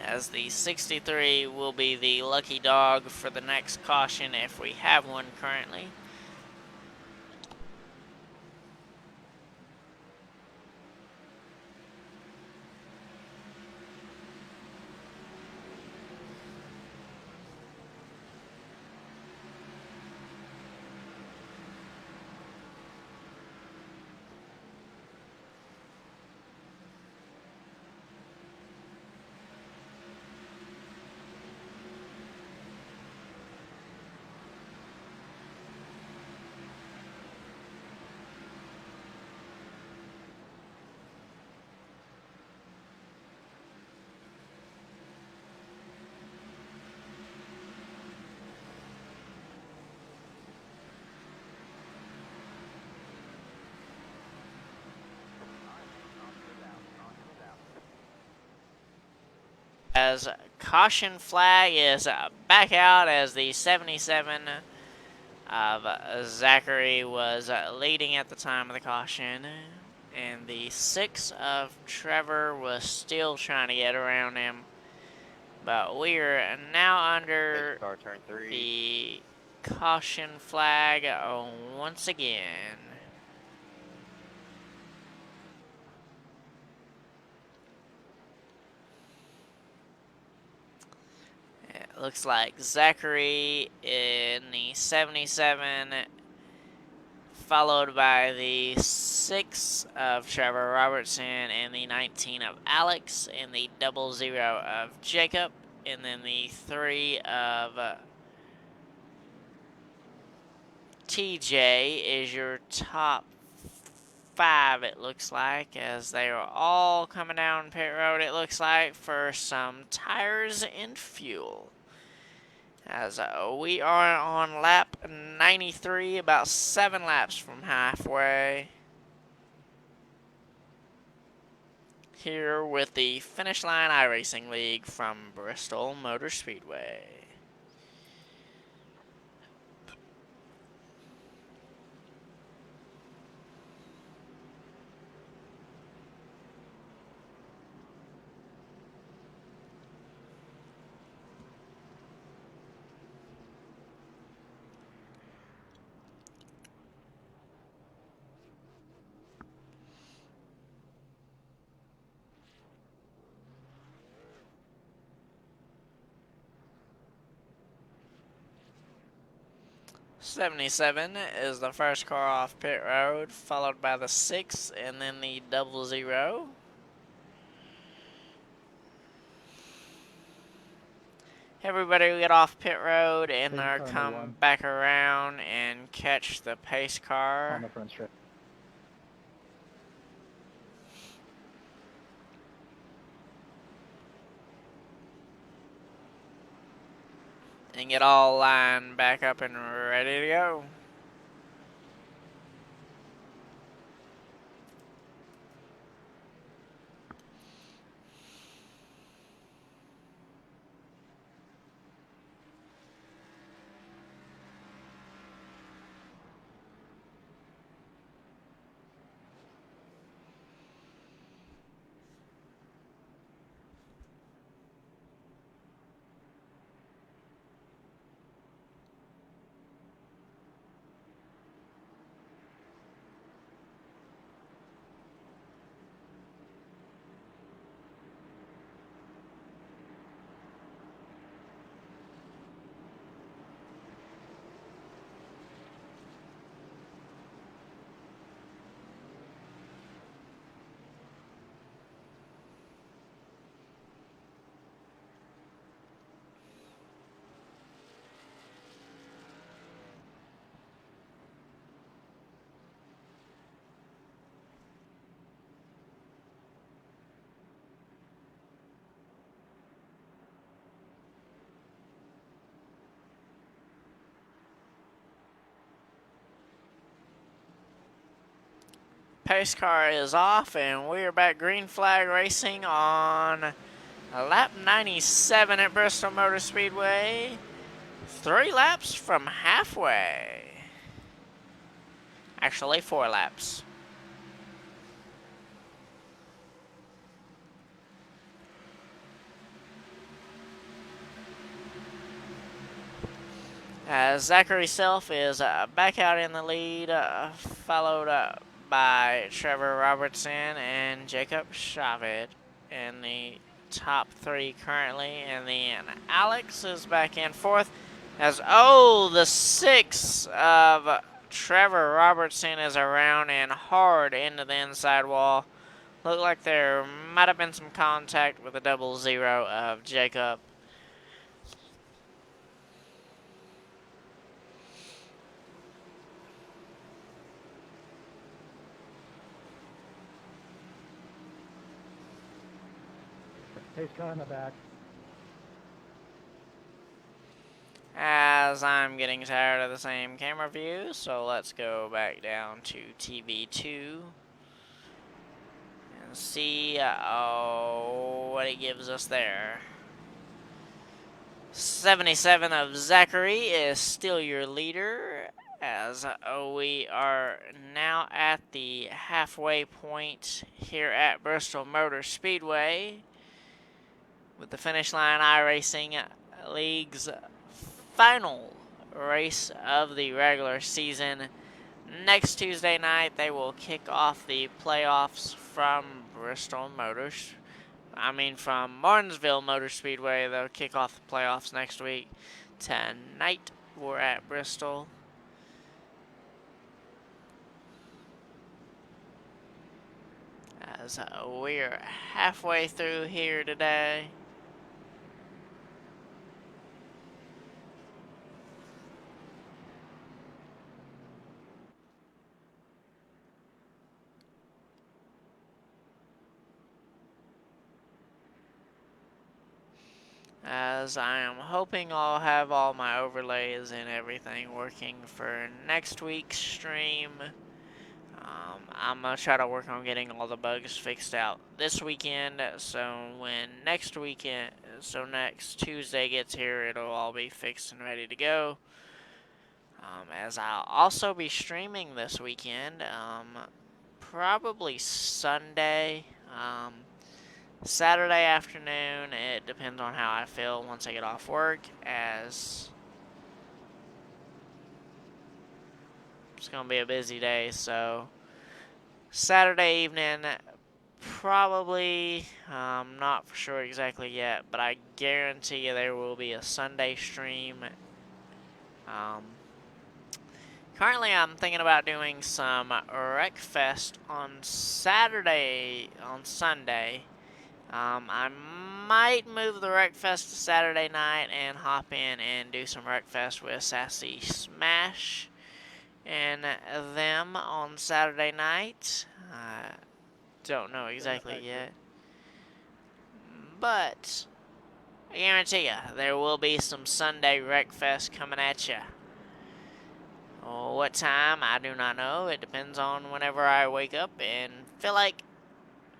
Speaker 2: As the 63 will be the lucky dog for the next caution if we have one currently. As caution flag is back out, as the 77 of Zachary was leading at the time of the caution, and the 6 of Trevor was still trying to get around him, but we're now under
Speaker 6: Start turn 3.
Speaker 2: the caution flag once again. It looks like Zachary in the 77, followed by the 6 of Trevor Robertson, and the 19 of Alex, and the 00 of Jacob, and then the 3 of TJ is your top 5, it looks like, as they are all coming down pit road, it looks like, for some tires and fuel. As we are on lap 93, about 7 laps from halfway, here with the Finish Line iRacing League from Bristol Motor Speedway. 77 is the first car off pit road, followed by the 6 and then the 00. Everybody will get off pit road and
Speaker 3: Pace car
Speaker 2: come
Speaker 3: #1
Speaker 2: back around and catch the pace
Speaker 3: on
Speaker 2: car.
Speaker 3: the front straight.
Speaker 2: And get all lined back up and ready to go. Pace car is off and we're back green flag racing on lap 97 at Bristol Motor Speedway. 3 laps from halfway. Actually, 4 laps. Zachary Self is back out in the lead, followed by Trevor Robertson and Jacob Chavez in the top 3 currently. And then Alex is back in 4th as, the 6 of Trevor Robertson is around and hard into the inside wall. Looked like there might have been some contact with the 00 of Jacob.
Speaker 3: Pace car in the back.
Speaker 2: As I'm getting tired of the same camera view, so let's go back down to TV2 and see what it gives us there. 77 of Zachary is still your leader, as we are now at the halfway point here at Bristol Motor Speedway with the Finish Line iRacing League's final race of the regular season. Next Tuesday night, they will kick off the playoffs from from Martinsville Motor Speedway. They'll kick off the playoffs next week. Tonight, we're at Bristol. As we're halfway through here today. As I am hoping I'll have all my overlays and everything working for next week's stream. I'm going to try to work on getting all the bugs fixed out this weekend, so next Tuesday gets here, it'll all be fixed and ready to go. As I'll also be streaming this weekend, probably Sunday, Saturday afternoon. It depends on how I feel once I get off work, as it's going to be a busy day, so Saturday evening, probably, not for sure exactly yet, but I guarantee you there will be a Sunday stream Currently, I'm thinking about doing some Wreckfest on Saturday, on Sunday. I might move the Wreckfest to Saturday night and hop in and do some Wreckfest with Sassy Smash and them on Saturday night. I don't know exactly yet. But I guarantee you, there will be some Sunday Wreckfest coming at you. Oh, what time? I do not know. It depends on whenever I wake up and feel like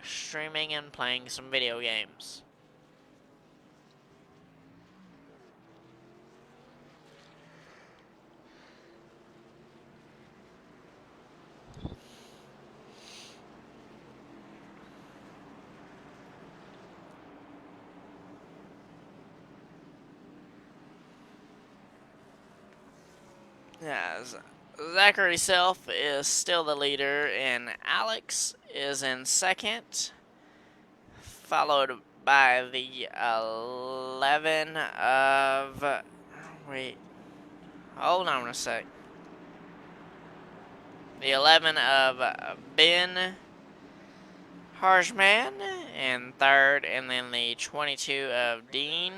Speaker 2: streaming and playing some video games. Yeah, Zachary Self is still the leader, and Alex is in second, followed by the 11 of... Wait, hold on a sec. The 11 of Ben Harshman in third, and then the 22 of Dean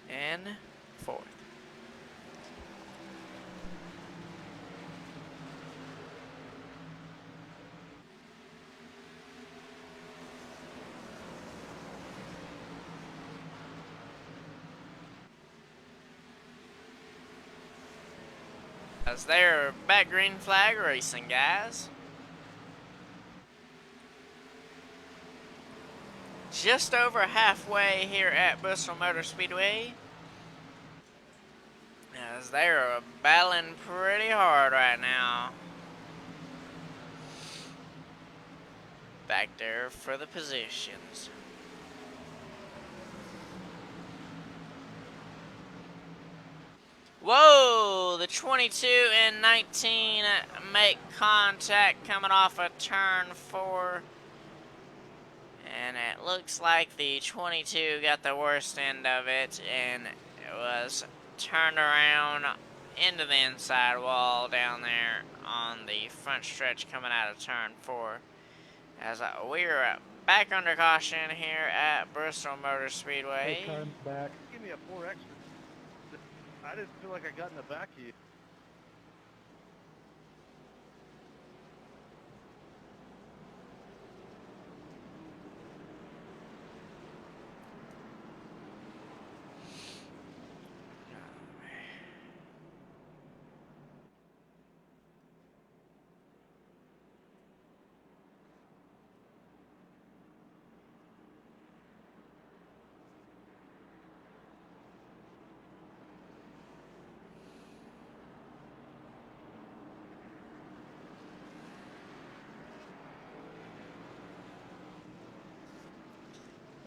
Speaker 2: in fourth. As they're back green flag racing, guys. Just over halfway here at Bristol Motor Speedway. As they're battling pretty hard right now. Back there for the positions. Whoa! The 22 and 19 make contact coming off of turn 4. And it looks like the 22 got the worst end of it and it was turned around into the inside wall down there on the front stretch coming out of turn 4. As we're back under caution here at Bristol Motor Speedway.
Speaker 3: Hey, back.
Speaker 5: Give me a 4 extra. I didn't feel like I got in the back of you.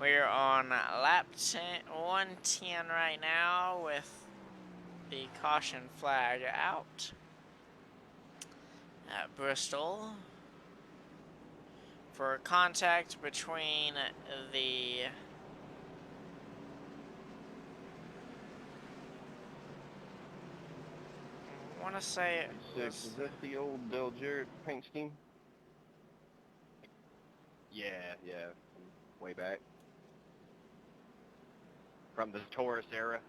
Speaker 2: We're on lap 110 right now with the caution flag out at Bristol for contact between the I want to say it was,
Speaker 5: Is that the old Del Jarrett paint scheme?
Speaker 6: Yeah, way back. From the Taurus era.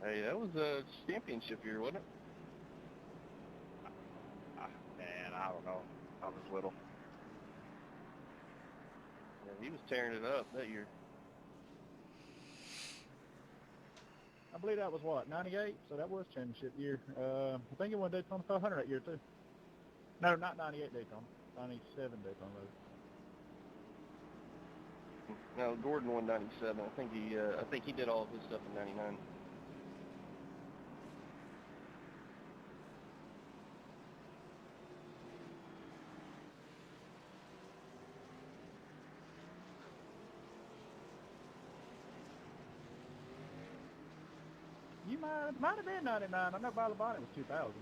Speaker 5: Hey, that was a championship year, wasn't it?
Speaker 6: Man, I don't know. I was little.
Speaker 5: Yeah, he was tearing it up that year.
Speaker 3: I believe that was what, 98? So that was championship year. I think it won Daytona 500 that year too. No, not 98 Daytona. 97 Daytona Road.
Speaker 5: No, Gordon won 97. I think he did all of his stuff in 99.
Speaker 3: You might have been 99. I know Bala Bonnet was 2000.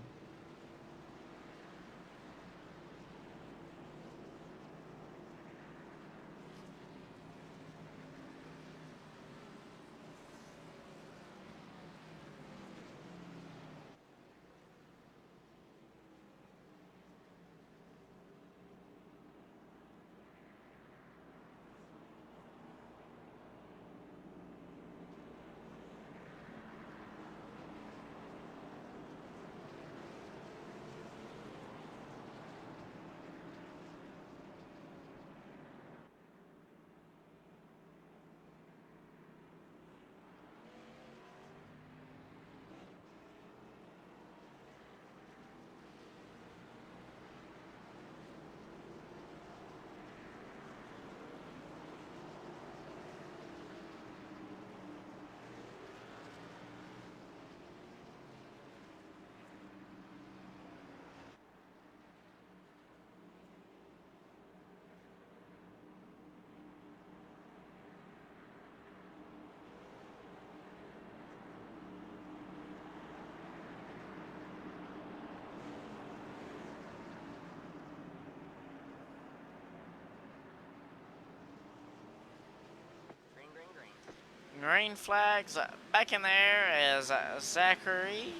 Speaker 2: Green flags back in there as Zachary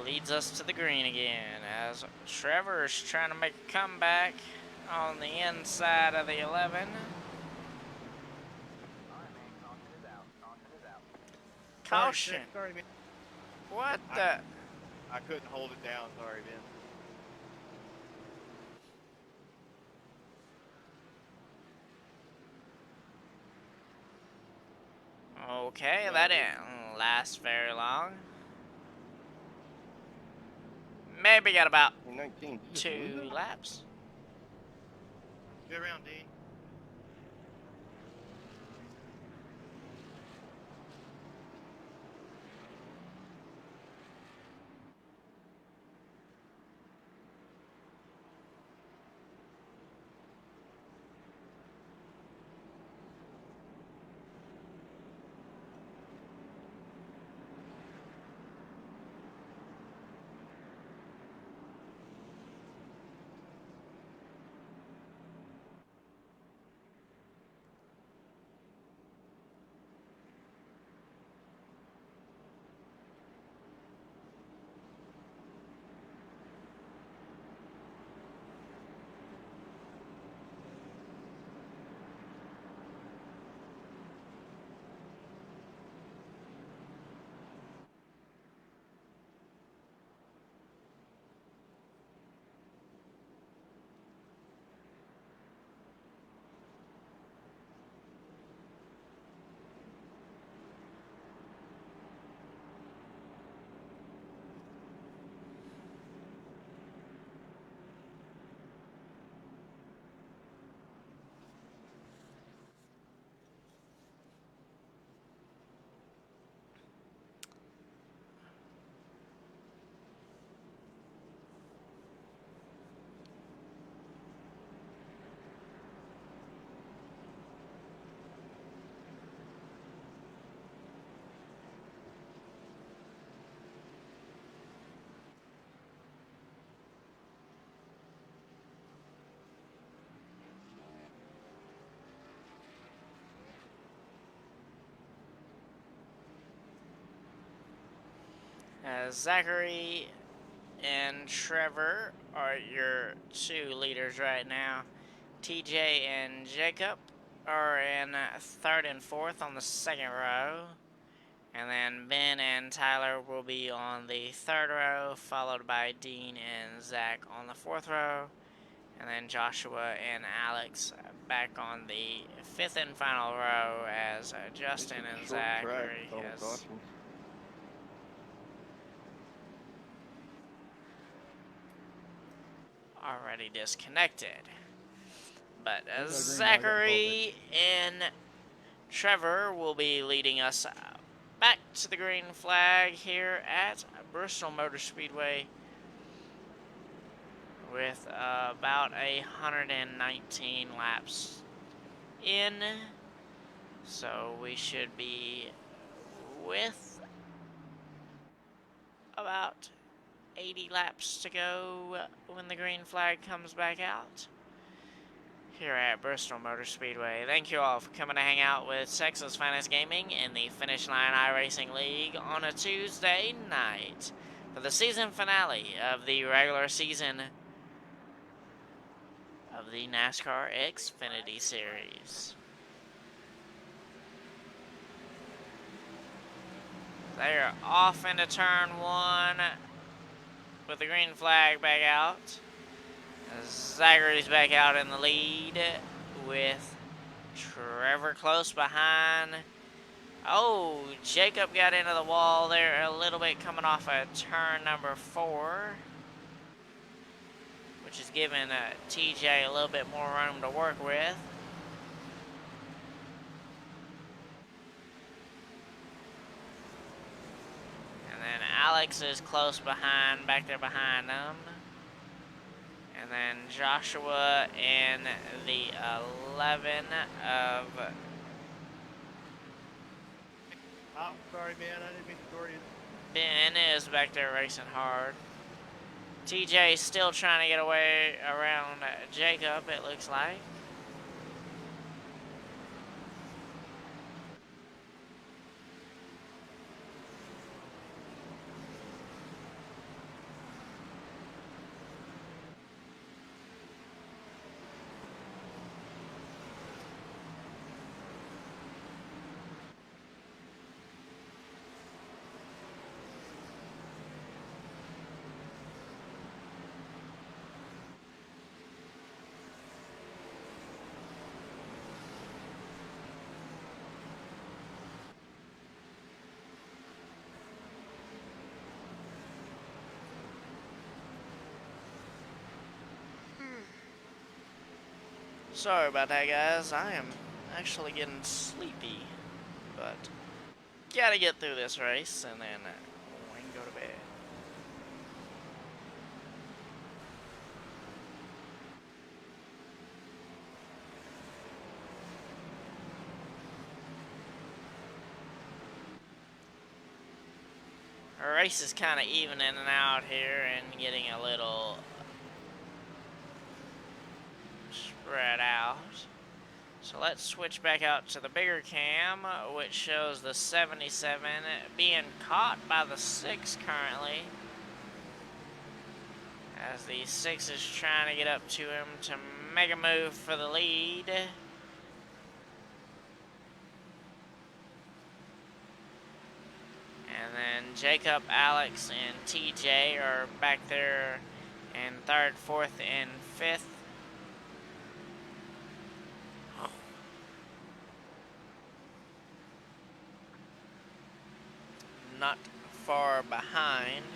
Speaker 2: leads us to the green again as Trevor is trying to make a comeback on the inside of the 11. Caution.
Speaker 6: Sorry, man.
Speaker 2: What the?
Speaker 6: I couldn't hold it down. Sorry, man.
Speaker 2: Okay, that didn't last very long. Maybe got about
Speaker 5: 19.
Speaker 2: 2 laps.
Speaker 6: Good round, Dean.
Speaker 2: Zachary and Trevor are your 2 leaders right now. TJ and Jacob are in 3rd and 4th on the 2nd row. And then Ben and Tyler will be on the 3rd row, followed by Dean and Zach on the 4th row. And then Joshua and Alex back on the 5th and final row as Justin and Zachary has already disconnected. But Zachary and Trevor will be leading us back to the green flag here at Bristol Motor Speedway with about 119 laps in. So we should be with about 80 laps to go when the green flag comes back out here at Bristol Motor Speedway. Thank you all for coming to hang out with Texas Finest Gaming in the Finish Line iRacing League on a Tuesday night for the season finale of the regular season of the NASCAR Xfinity Series. They're off into turn 1 with the green flag back out. Zachary's back out in the lead with Trevor close behind. Oh, Jacob got into the wall there a little bit coming off of turn number 4, which is giving TJ a little bit more room to work with. And then Alex is close behind, back there behind them. And then Joshua in the 11 of...
Speaker 6: Oh, sorry, man. I didn't mean to throw you.
Speaker 2: Ben is back there racing hard. TJ still trying to get away around Jacob, it looks like. Sorry about that, guys. I am actually getting sleepy, but gotta get through this race and then we can go to bed. Our race is kind of evening out here and getting a little spread out. So let's switch back out to the bigger cam, which shows the 77 being caught by the 6 currently. As the 6 is trying to get up to him to make a move for the lead. And then Jacob, Alex, and TJ are back there in 3rd, 4th, and 5th. Not far behind.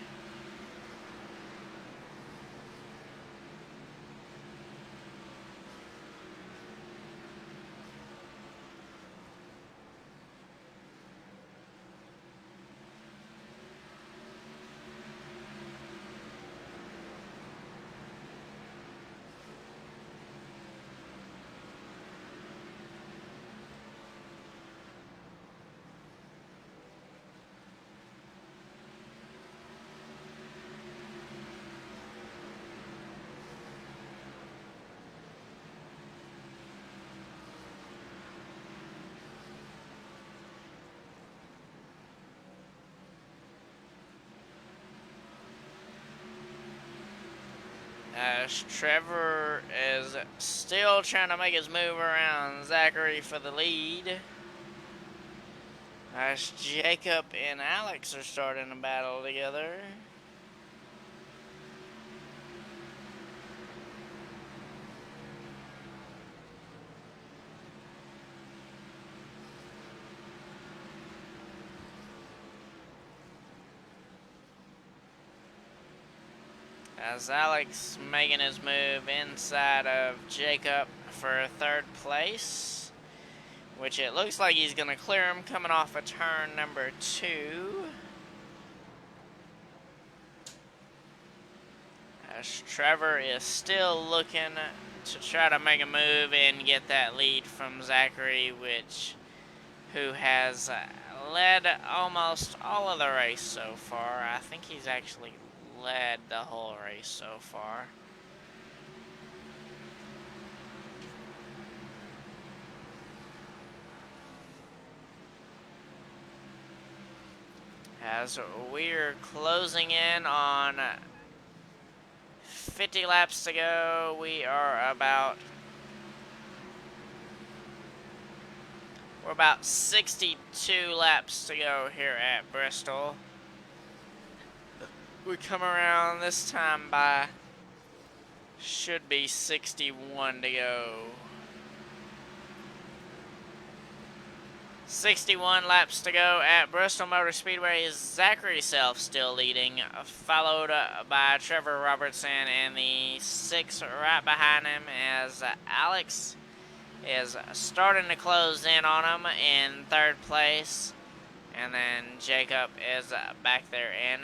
Speaker 2: As Trevor is still trying to make his move around Zachary for the lead. As Jacob and Alex are starting a battle together. As Alex making his move inside of Jacob for 3rd place, which it looks like he's going to clear him coming off of turn number 2. As Trevor is still looking to try to make a move and get that lead from Zachary, who has led almost all of the race so far. I think he's actually led the whole race so far. As we're closing in on 50 laps to go, we're about 62 laps to go here at Bristol. We come around this time by, should be 61 to go. 61 laps to go at Bristol Motor Speedway. Is Zachary Self still leading, followed by Trevor Robertson and the 6 right behind him, as Alex is starting to close in on him in 3rd place. And then Jacob is back there in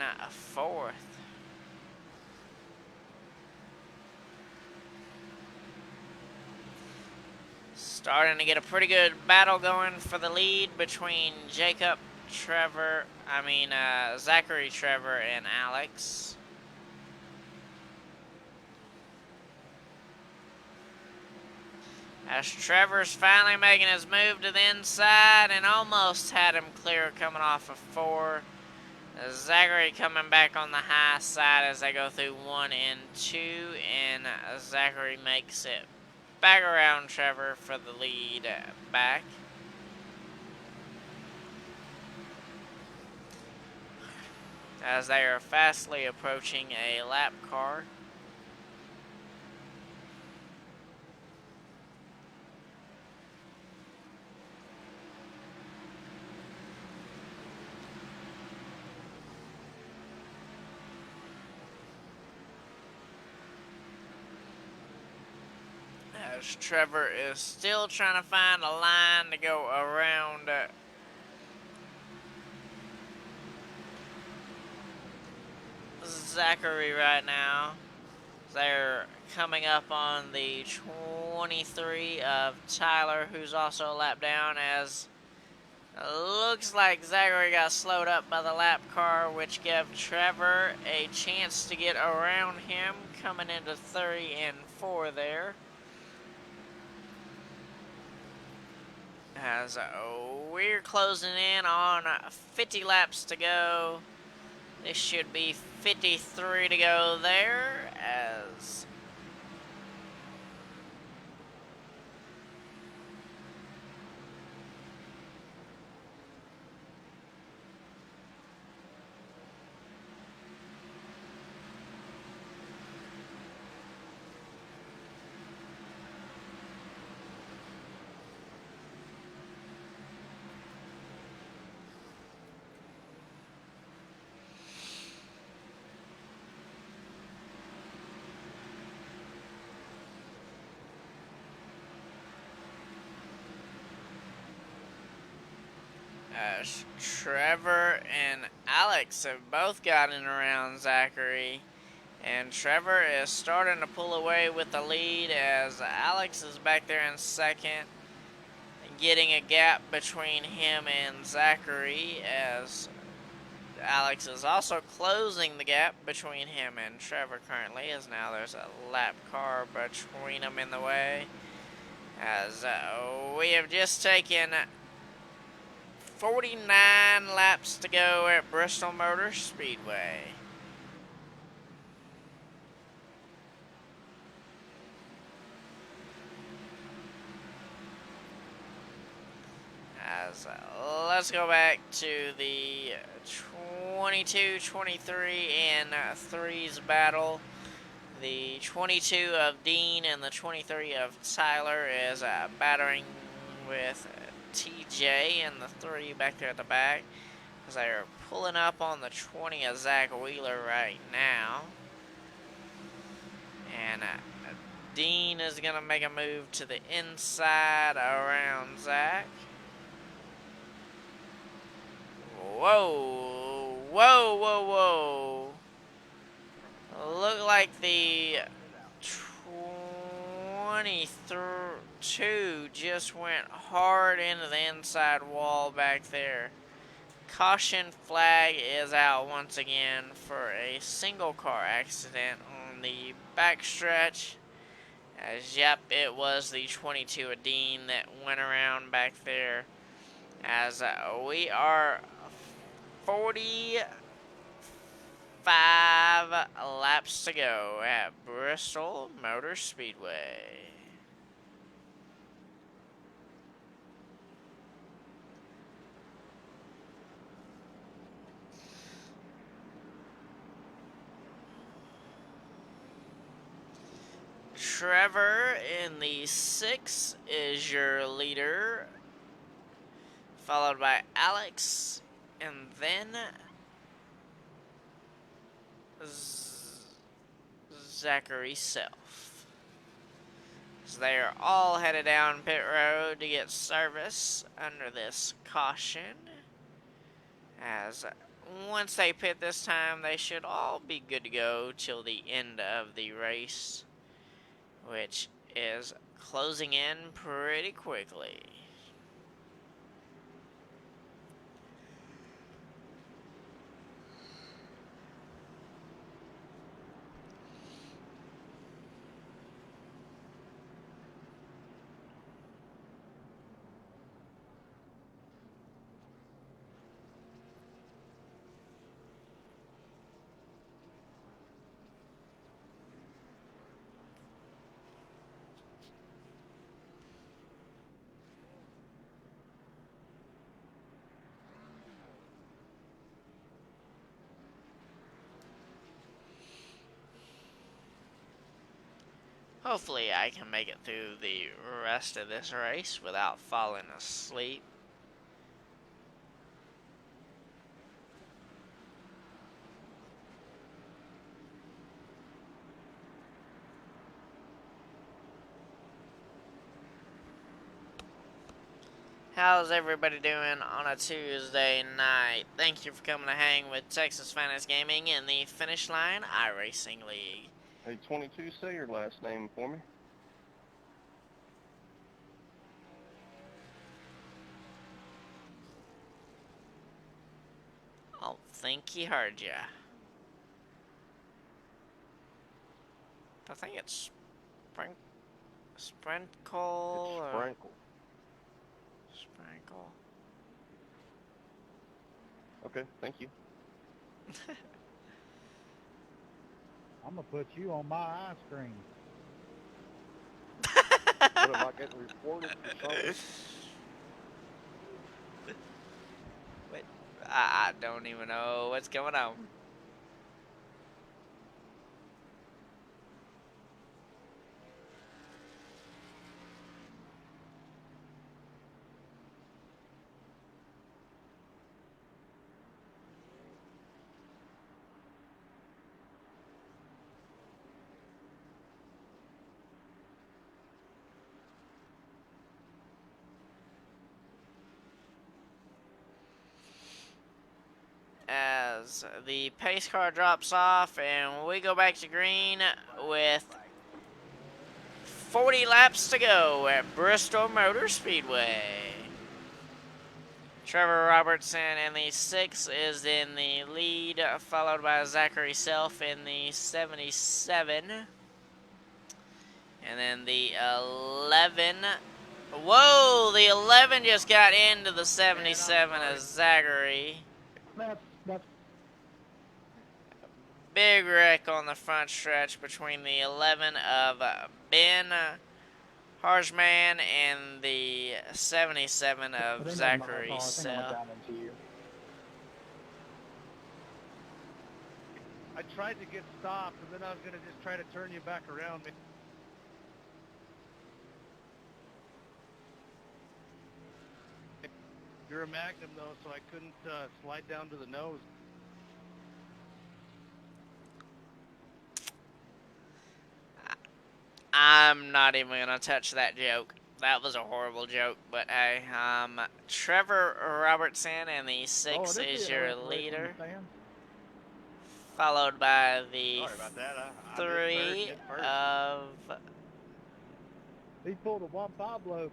Speaker 2: 4th. Starting to get a pretty good battle going for the lead between Zachary, Trevor, and Alex. As Trevor's finally making his move to the inside and almost had him clear coming off of 4. Zachary coming back on the high side as they go through 1 and 2, and Zachary makes it back around Trevor for the lead back. As they are fastly approaching a lap car. as Trevor is still trying to find a line to go around Zachary right now. They're coming up on the 23 of Tyler, who's also a lap down, as looks like Zachary got slowed up by the lap car, which gave Trevor a chance to get around him, coming into 3 and 4 there. As we're closing in on 50 laps to go. This should be 53 to go there, as Trevor and Alex have both gotten around Zachary, and Trevor is starting to pull away with the lead as Alex is back there in second, getting a gap between him and Zachary, as Alex is also closing the gap between him and Trevor currently, as now there's a lap car between them in the way, as we have just taken 49 laps to go at Bristol Motor Speedway. As let's go back to the 22, 23, and 3's battle. The 22 of Dean and the 23 of Tyler is battering with TJ and the 3 back there at the back, as they are pulling up on the 20 of Zach Wheeler right now. And Dean is going to make a move to the inside around Zach. Whoa, whoa, whoa, whoa. Look like the 22 just went hard into the inside wall back there. Caution flag is out once again for a single car accident on the backstretch. As yep, it was the 22 of Dean that went around back there. As we are 45 laps to go at Bristol Motor Speedway. Trevor in the 6 is your leader, followed by Alex, and then Zachary Self. So they are all headed down pit road to get service under this caution. As once they pit this time, they should all be good to go till the end of the race, which is closing in pretty quickly. Hopefully I can make it through the rest of this race without falling asleep. How's everybody doing on a Tuesday night? Thank you for coming to hang with Texas Finest Gaming in the Finish Line iRacing League.
Speaker 5: Hey, 22, say your last name for me.
Speaker 2: I don't think he heard ya. I think it's Sprinkle
Speaker 5: It's
Speaker 2: or
Speaker 5: Sprankle.
Speaker 2: Sprinkle.
Speaker 5: Okay, thank you.
Speaker 3: I'm gonna put you on my ice cream.
Speaker 5: What, am I getting reported for something?
Speaker 2: Wait, I don't even know what's going on. As the pace car drops off and we go back to green with 40 laps to go at Bristol Motor Speedway. Trevor Robertson in the 6 is in the lead, followed by Zachary Self in the 77. And then the 11. Whoa, the 11 just got into the 77 of Zachary.
Speaker 3: That's
Speaker 2: Big wreck on the front stretch between the 11 of Ben Harshman and the 77 of Zachary Self.
Speaker 6: I tried to get stopped, and then I was gonna just try to turn you back around. You're a Magnum though, so I couldn't slide down to the nose.
Speaker 2: I'm not even gonna touch that joke. That was a horrible joke, but hey, Trevor Robertson and the 6 is your leader, followed by the
Speaker 6: Sorry about that. I
Speaker 2: 3
Speaker 6: missed third
Speaker 2: of...
Speaker 3: he pulled a Juan Pablo.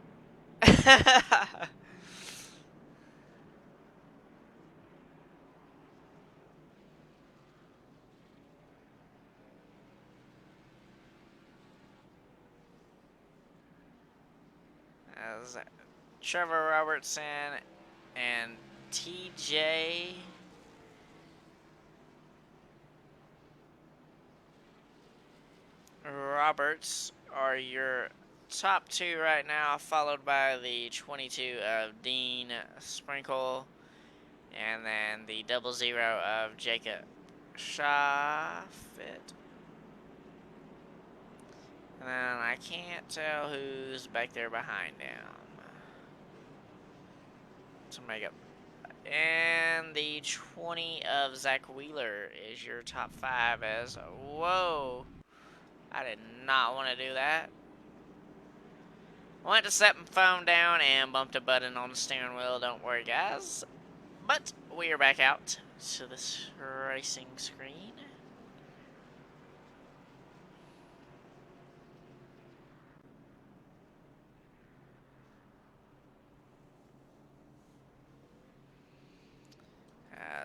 Speaker 2: As Trevor Robertson and TJ Roberts are your top 2 right now, followed by the 22 of Dean Sprinkle, and then the 00 of Jacob Shaffit. And then I can't tell who's back there behind him to make up. And the 20 of Zach Wheeler is your top 5 as, whoa, I did not want to do that. Went to set my phone down and bumped a button on the steering wheel, don't worry guys. But we are back out to this racing screen.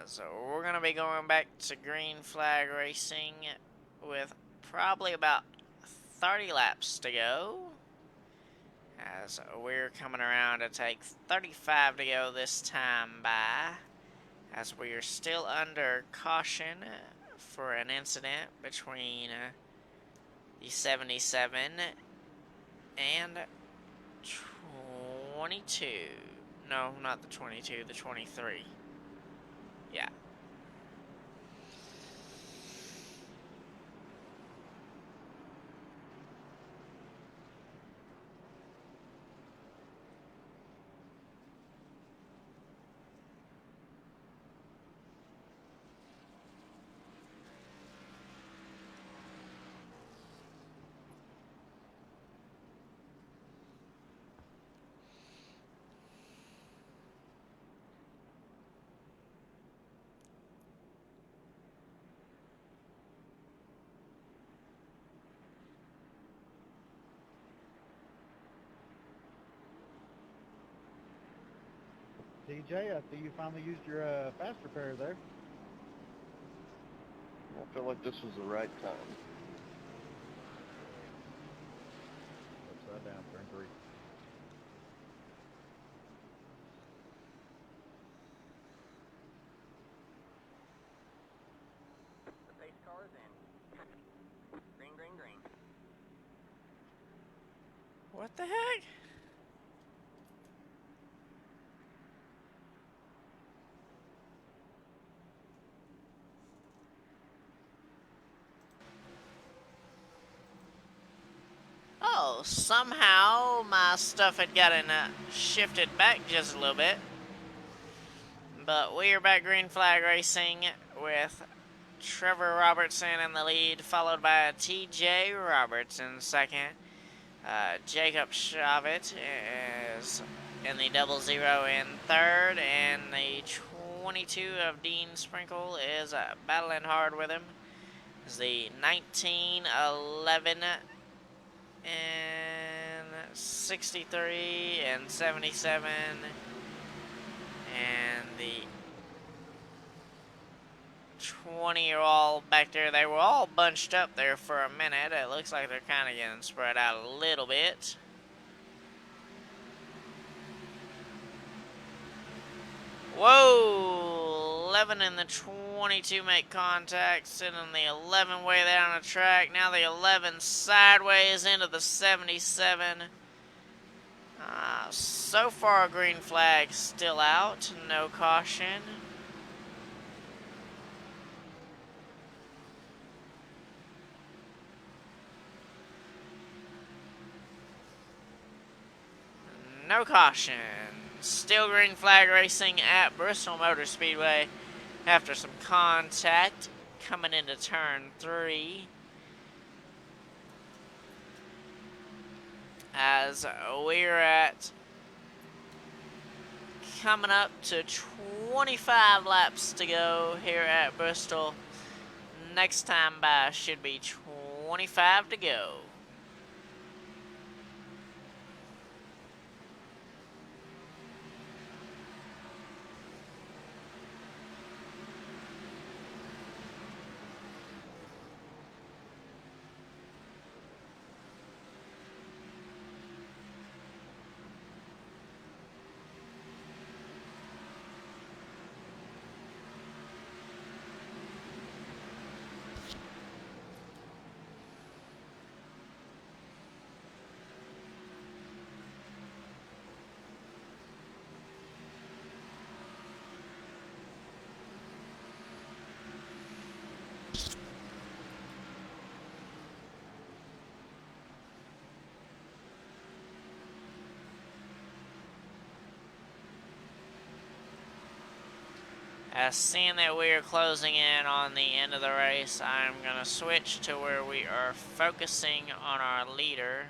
Speaker 2: So we're going to be going back to green flag racing with probably about 30 laps to go. As we're coming around to take 35 to go this time by. As we are still under caution for an incident between the 77 and 22. No, not the 22, the 23. Yeah.
Speaker 3: TJ, I see you finally used your fast repair there.
Speaker 5: I felt like this was the right time.
Speaker 3: Upside down, turn 3.
Speaker 8: The pace car is in. Green, green, green.
Speaker 2: What the heck? Oh, somehow my stuff had gotten shifted back just a little bit. But we are back green flag racing with Trevor Robertson in the lead, followed by TJ Roberts in second. Jacob Shavit is in the 00 in third, and the 22 of Dean Sprinkle is battling hard with him. Is the 19, 11, and 63 and 77, and the 20 are all back there. They were all bunched up there for a minute. It looks like they're kind of getting spread out a little bit. Whoa! 11 and the 22 make contact, sending the 11 way down the track. Now the 11 sideways into the 77. So far, green flag still out. No caution. No caution. Still green flag racing at Bristol Motor Speedway after some contact coming into turn 3. As we're at coming up to 25 laps to go here at Bristol. Next time by should be 25 to go. Seeing that we are closing in on the end of the race, I'm going to switch to where we are focusing on our leader,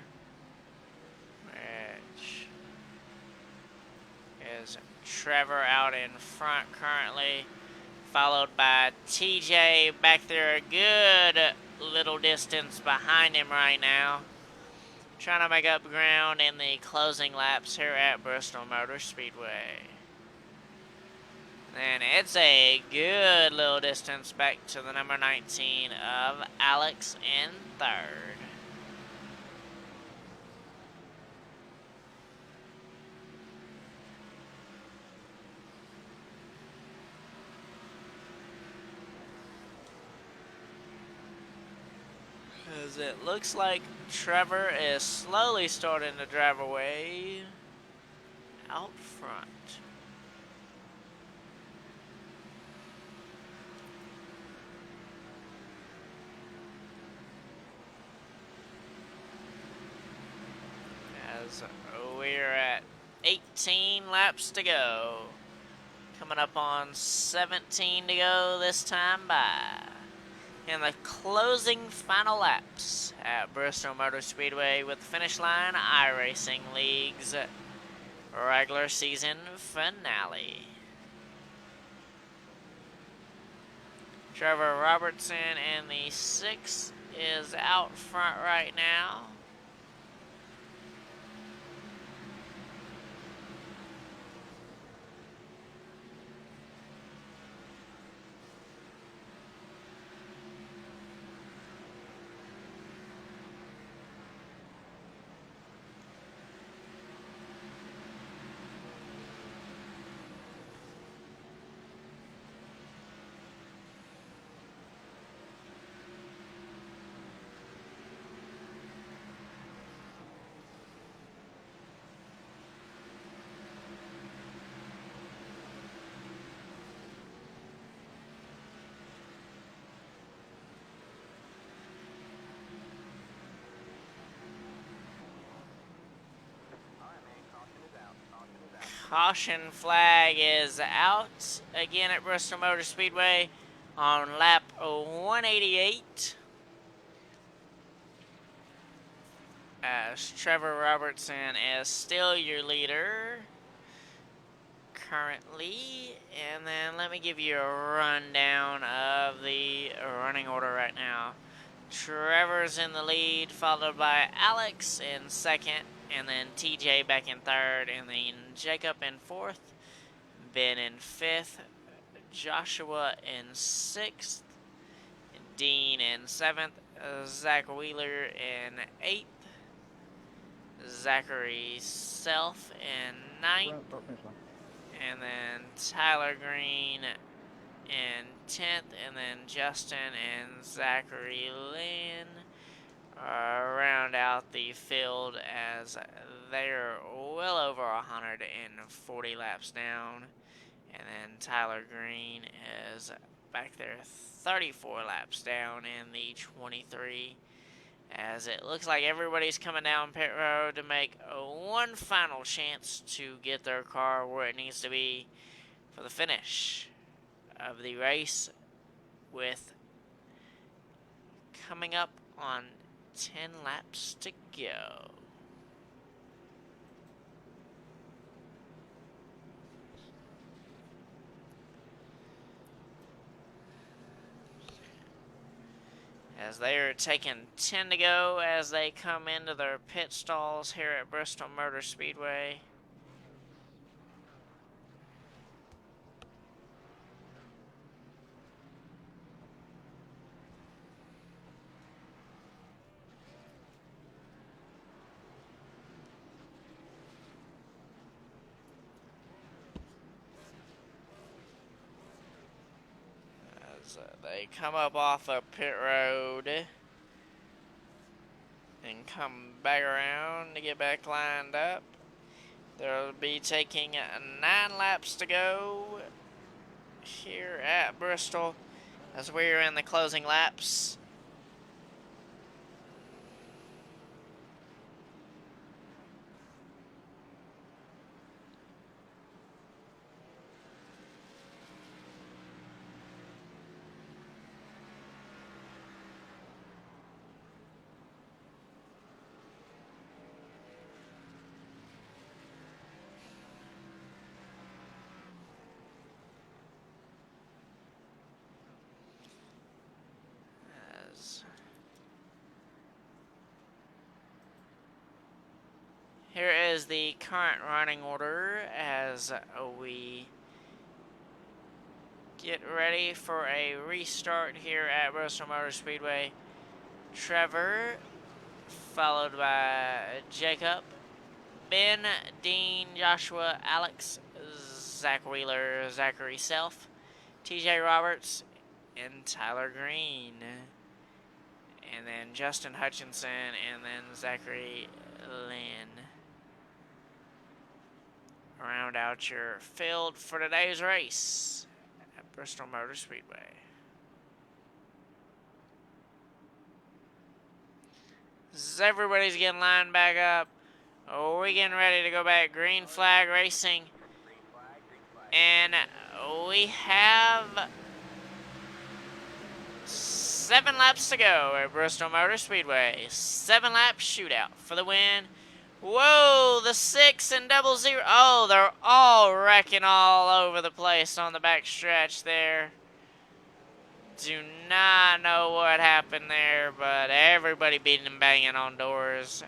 Speaker 2: which is Trevor out in front currently, followed by TJ back there a good little distance behind him right now, trying to make up ground in the closing laps here at Bristol Motor Speedway. And it's a good little distance back to the number 19 of Alex in third. As it looks like Trevor is slowly starting to drive away out front. As we're at 18 laps to go. Coming up on 17 to go this time by. In the closing final laps at Bristol Motor Speedway with the finish line iRacing League's regular season finale. Trevor Robertson in the 6 is out front right now. Caution flag is out again at Bristol Motor Speedway on lap 188. As Trevor Robertson is still your leader currently. And then let me give you a rundown of the running order right now. Trevor's in the lead, followed by Alex in second, and then TJ back in third, and then Jacob in fourth, Ben in fifth, Joshua in sixth, Dean in seventh, Zach Wheeler in eighth, Zachary Self in ninth,
Speaker 3: Start finish line.
Speaker 2: and then Tyler Green in 10th, and then Justin and Zachary Lynn round out the field as they're well over 140 laps down. And then Tyler Green is back there 34 laps down in the 23, as it looks like everybody's coming down pit road to make one final chance to get their car where it needs to be for the finish of the race, with coming up on 10 laps to go. As they are taking 10 to go as they come into their pit stalls here at Bristol Motor Speedway. They come up off of pit road and come back around to get back lined up. They'll be taking 9 laps to go here at Bristol as we're in the closing laps. Here is the current running order as we get ready for a restart here at Bristol Motor Speedway. Trevor, followed by Jacob, Ben, Dean, Joshua, Alex, Zach Wheeler, Zachary Self, TJ Roberts, and Tyler Green. And then Justin Hutchinson, and then Zachary Lynn. Round out your field for today's race at Bristol Motor Speedway. As everybody's getting lined back up, we're getting ready to go back. Green flag racing. And we have 7 laps to go at Bristol Motor Speedway. 7-lap shootout for the win. Whoa, the 6 and 00. Oh, they're all wrecking all over the place on the back stretch there. Do not know what happened there, but everybody beating and banging on doors.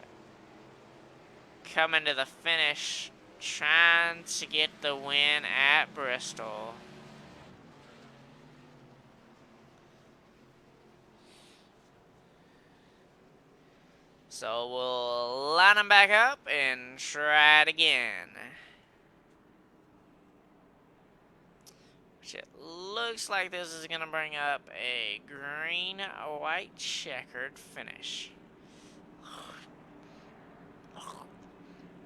Speaker 2: Coming to the finish, trying to get the win at Bristol. So we'll line them back up and try it again. Which it looks like this is going to bring up a green-white checkered finish.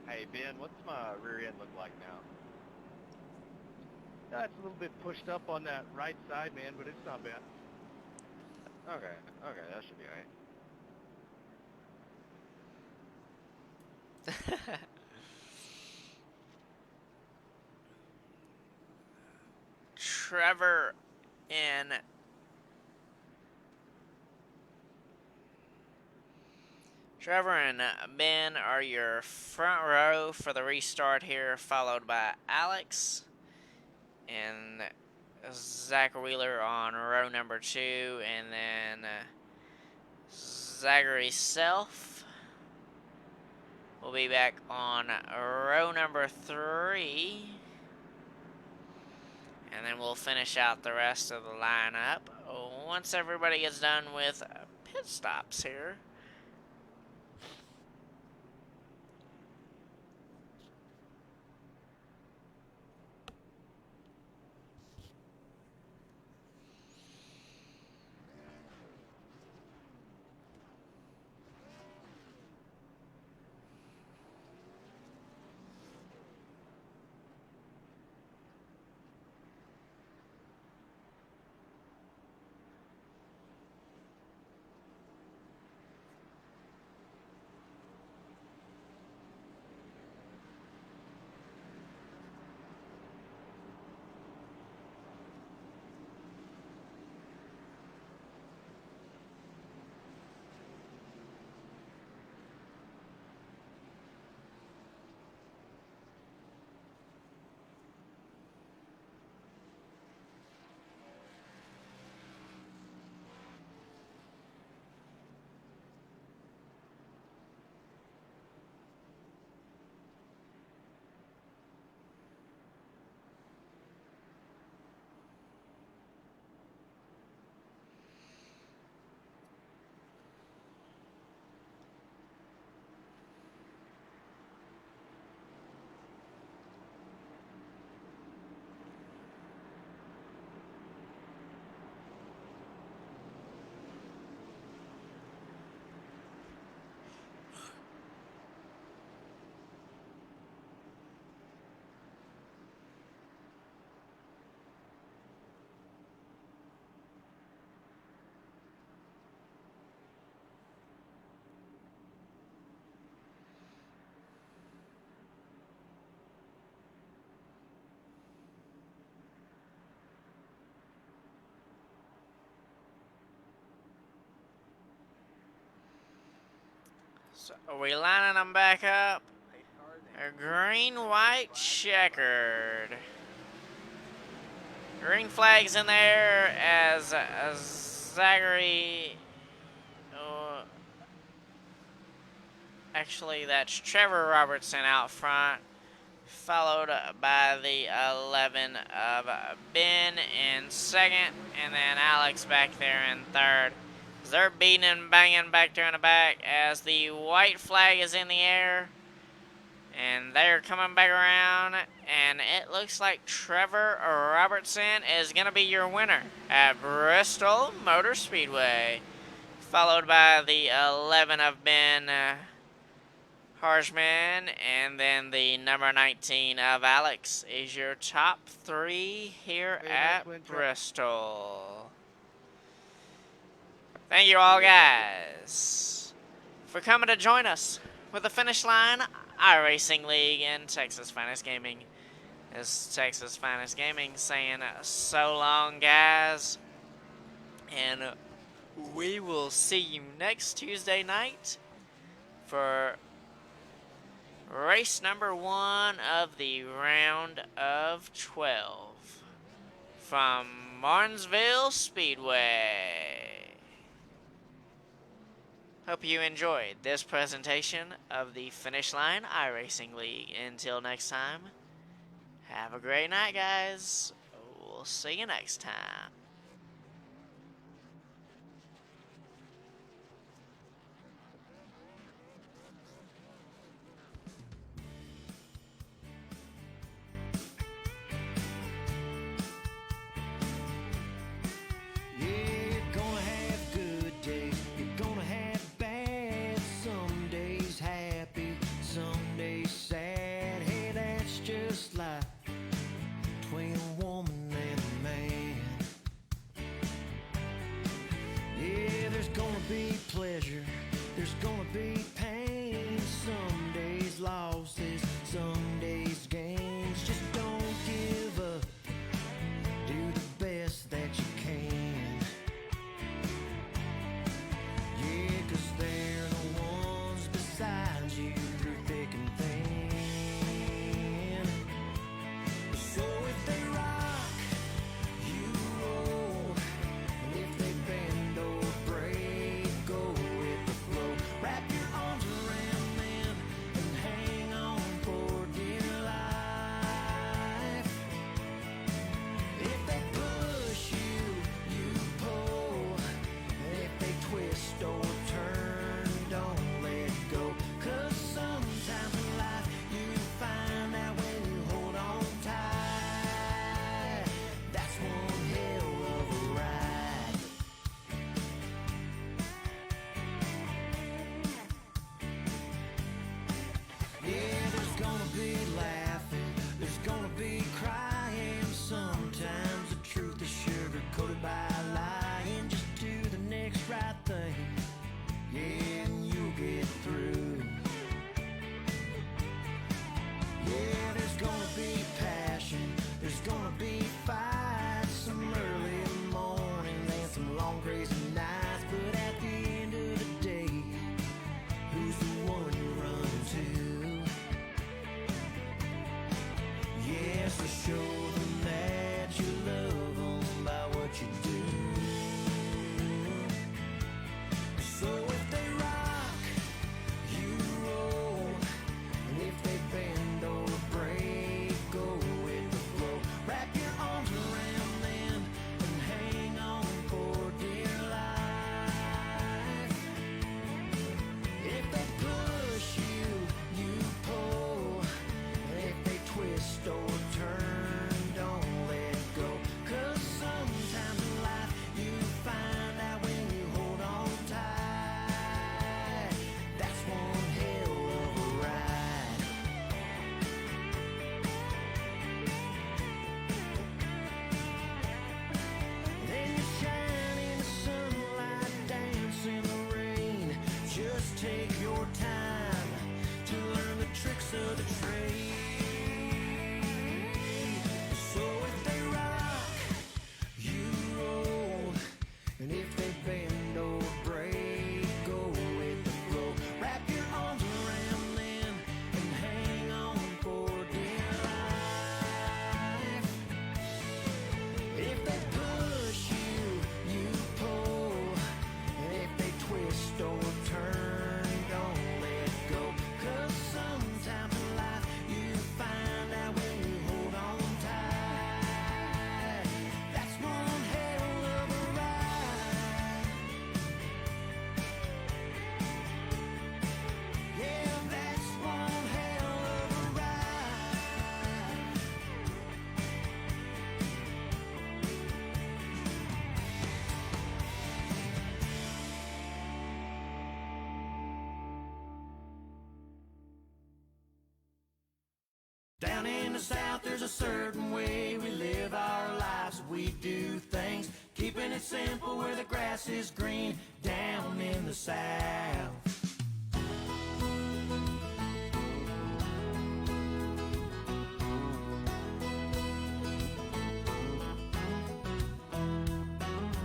Speaker 6: Hey, Ben, what's my rear end look like now?
Speaker 5: That's a little bit pushed up on that right side, man, but it's not bad.
Speaker 6: Okay, that should be alright.
Speaker 2: Trevor and Ben are your front row for the restart here, followed by Alex and Zach Wheeler on row number 2, and then Zachary Self will be back on row number 3. And then we'll finish out the rest of the lineup once everybody gets done with pit stops here. So are we lining them back up? Green, white, checkered. Green flags in there as Zachary. Actually, that's Trevor Robertson out front, followed by the 11 of Ben in second, and then Alex back there in third. They're beating and banging back there in the back as the white flag is in the air. And they're coming back around, and it looks like Trevor Robertson is going to be your winner at Bristol Motor Speedway, followed by the 11 of Ben Harshman, and then the number 19 of Alex is your top 3 here at Bristol. Thank you all, guys, for coming to join us with the Finish Line iRacing League and Texas Finest Gaming. It's Texas Finest Gaming saying so long, guys, and we will see you next Tuesday night for race number 1 of the round of 12 from Martinsville Speedway. Hope you enjoyed this presentation of the Finish Line iRacing League. Until next time, have a great night, guys. We'll see you next time.
Speaker 1: Pleasure, there's gonna be pain. Some days losses, some days gains. Just don't give up. Do the more time to learn the tricks of the trade. So if they rock, you roll, and if they bend or break, go with the flow. Wrap your arms around them and hang on for dear life. If they push you, you pull, and if they twist or turn, don't let go. 'Cause sometimes in life you find out when you hold on tight. That's one hell of a ride. Yeah, that's one hell of a ride. Down in the South, there's a certain way we live our lives. We do things, keeping it simple where the grass is green. Down in the South.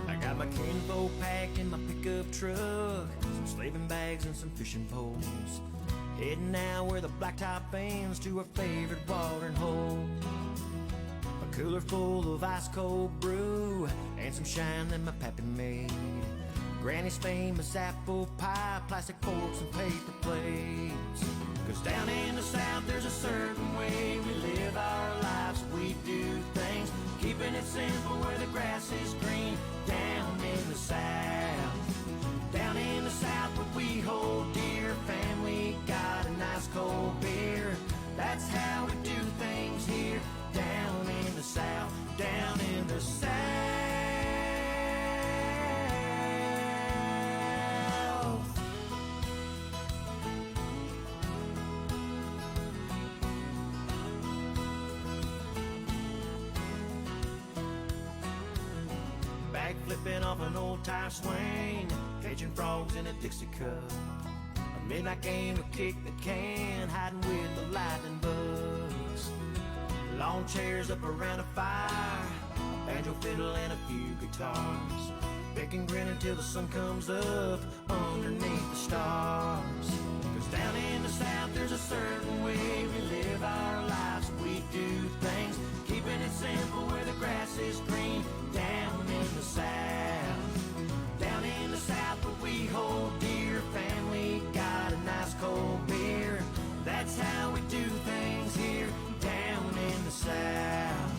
Speaker 1: I got my kinfo pack in my pickup truck, some slaving bags and some fishing poles. Heading now where the blacktop ends to our favorite watering hole. A cooler full of ice cold brew and some shine that my pappy made. Granny's famous apple pie, plastic forks and paper plates. 'Cause down in the South there's a certain way we live our lives. We do things, keeping it simple where the grass is green. Down in the South. Down in the South where we hold dear, family got a nice cold beer. That's how we do things here. Down in the South, down in the South. Back flipping off an old tire swing, catching frogs in a Dixie cup. A midnight game of kick the can, hiding with the lightning bugs. Lawn chairs up around a fire, a banjo fiddle and a few guitars. Beck and grin until the sun comes up underneath the stars. 'Cause down in the South there's a certain way we live our lives. We do things, keeping it simple where the grass is green. Down in the South. Down in the South where we hold dear, family got a nice cold beer. That's how we do things here. Down in the South.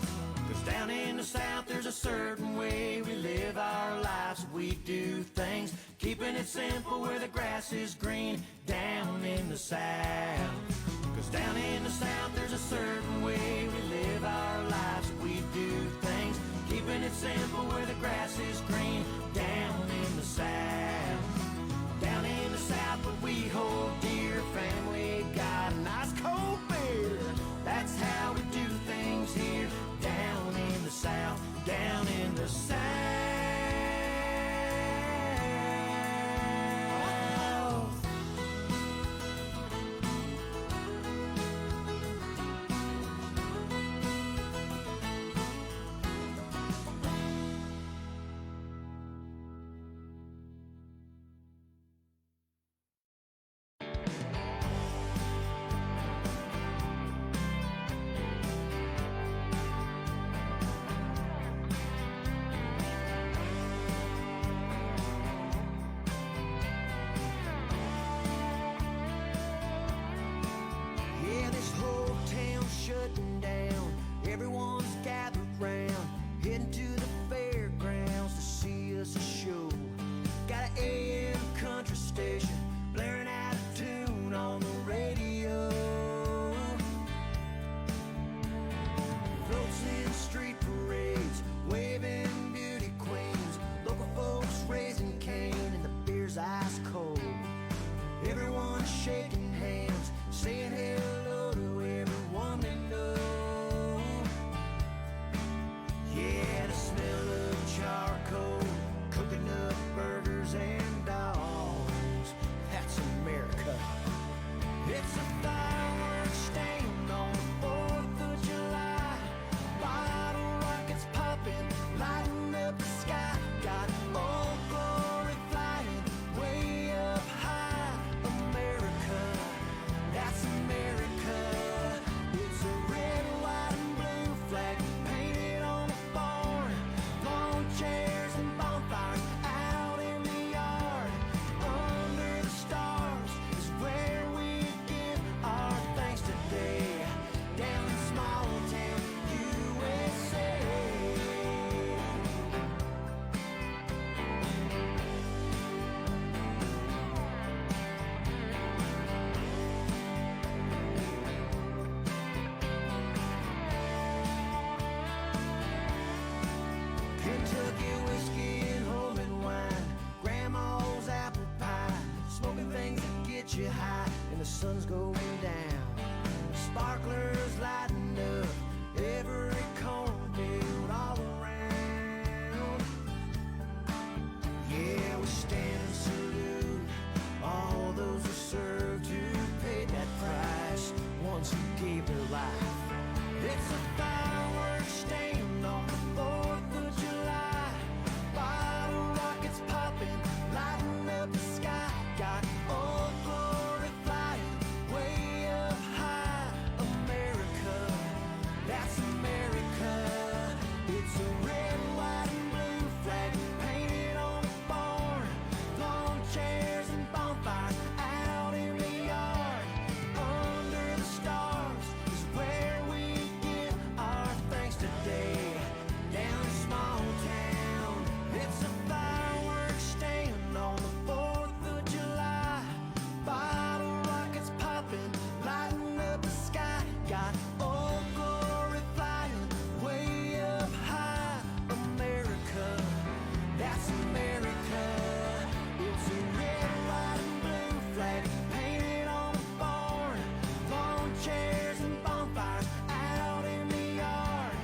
Speaker 1: 'Cause down in the South there's a certain way we live our lives. We do things, keeping it simple where the grass is green. Down in the South. 'Cause down in the South there's a certain way we live our lives. We do things, keeping it simple where the grass is green. Down in the South. Down in the South where we hold dear, family got a nice cold beer. That's how we do things here. Down in the South, down in the South. sun's going down. Sparklers lighting up every cornfield all around. Yeah, we stand and salute all those who served, who paid that price, ones who gave their life. It's a fireworks stand on the 4th of July. Bottle rockets popping, lighting up the sky. Got old glory flying way up high. America, that's America. It's a red, white, and blue flag painted on the barn. Lawn chairs and bonfires out in the yard. Under the stars is where we give our thanks today. Down in small town, it's a fireworks stand on the 4th of July. Bottle rockets popping, lighting up the sky. Got old glory flying way up high. America, that's America. It's a red, white, and blue flag painted on the barn. Lawn chairs and bonfires out in the yard.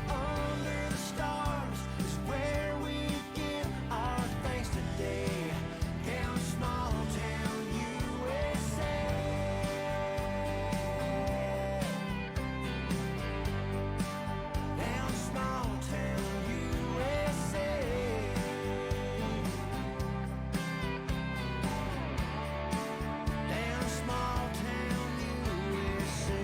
Speaker 1: Under the stars is where we give our thanks today. Down small town USA. Down small town USA. Down small town USA.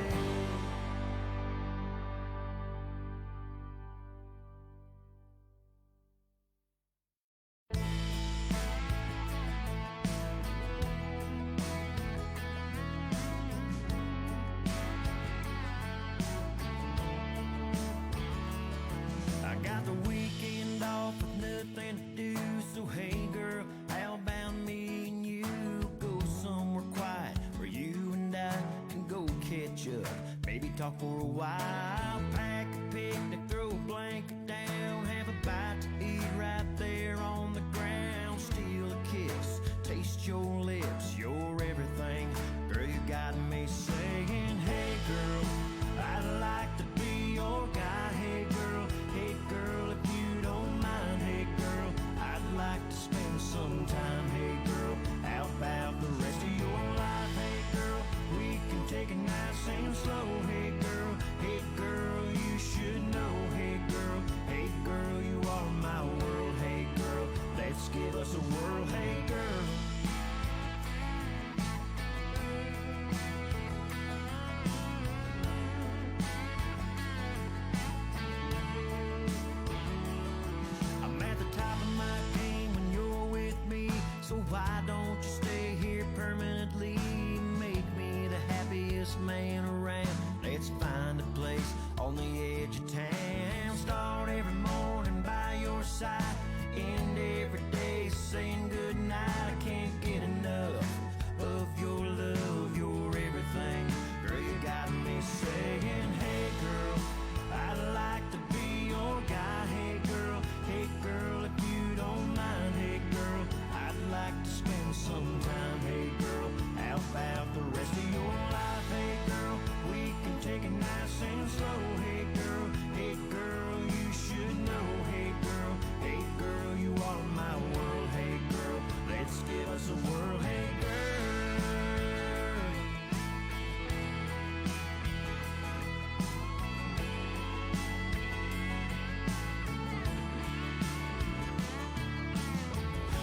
Speaker 1: I got the weekend off with nothing to do, so hey girl, how about me and you go somewhere quiet where you and I can go catch up, maybe talk for a while, pack a picnic, throw a blanket down, have a bite to eat right there on the ground, steal a kiss, taste your lips, your everything, girl, you got me saying, hey girl, I'd like to be your guy, hey girl, if you don't mind, hey girl, I'd like to spend some time, hey girl, how about the rest of your life, hey girl, we can take it nice and slow, hey girl, you should know, hey girl, you are my world, hey girl, let's give us a whirl, hey girl. I'm at the top of my game when you're with me, so why don't you stay here permanently? Make me the happiest man around. Let's find a place on the edge of town. Start every morning by your side, end every day saying goodnight. I can't get enough of your love, your everything. Girl, you got me saying, hey girl, I'd like to be your guy, hey girl, if you don't mind, hey girl, I'd like to spend some time, hey girl, how about the rest of your life, hey girl, we can take it nice and slow, hey girl, you should know, hey girl, you are my world, hey girl, let's give us a whirl, hey girl.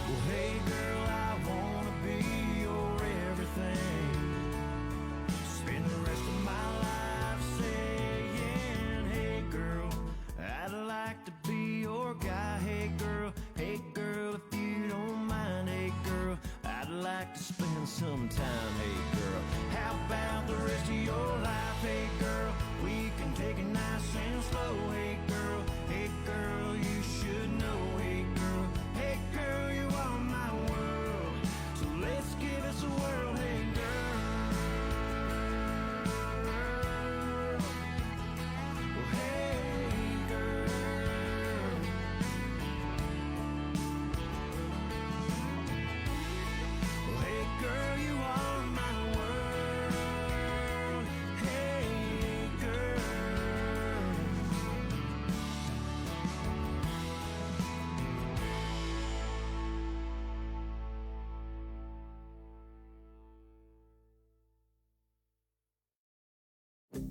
Speaker 1: Well, hey girl, I wanna be your everything. Spend the rest of my life saying, hey girl, I'd like to be your guy, hey girl, if you don't mind, hey girl, I'd like to spend some time, hey girl, how about the rest of your life, hey girl, we can take it nice and slow, hey girl, you should know, hey girl, you are my world, so let's give us a whirl, hey girl. Well, hey girl. Well, hey girl, you are my world. It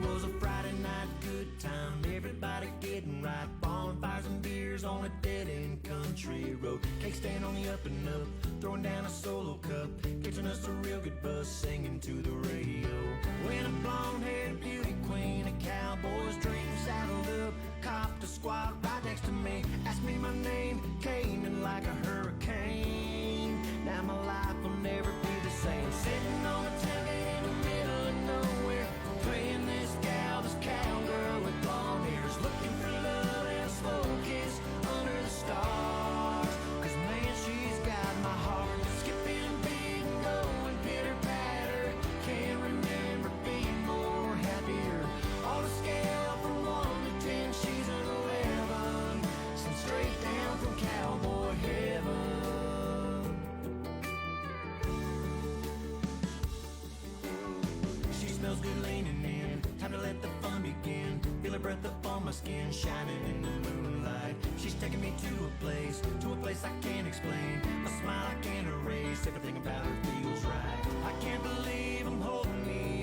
Speaker 1: was a Friday night, good time, everybody getting right. Bonfires and beers on a dead-end country road. Cake stand on the up and up, throwing down a solo cup, catching us a real good buzz, singing to the radio. When a blonde-haired beauty queen, a cowboy's dream, saddled up, copped a squat right next to me, asked me my name, came in like a hurricane. Now my life will never be the same. Sitting on a tailgate in the middle of nowhere, playing this gal, this cowgirl with blonde hair, is looking for love and a slow kiss under the stars. 'Cause man, she's got my heart skipping beat and going pitter patter. Can't remember being more happier. On a scale from 1 to 10, she's an 11. Sent straight down from cowboy heaven. She smells good leaning in, time to let the fun begin. Feel her breath up on my skin, shining in the moonlight. She's taking me to a place I can't explain. A smile I can't erase, everything about her feels right. I can't believe I'm holding me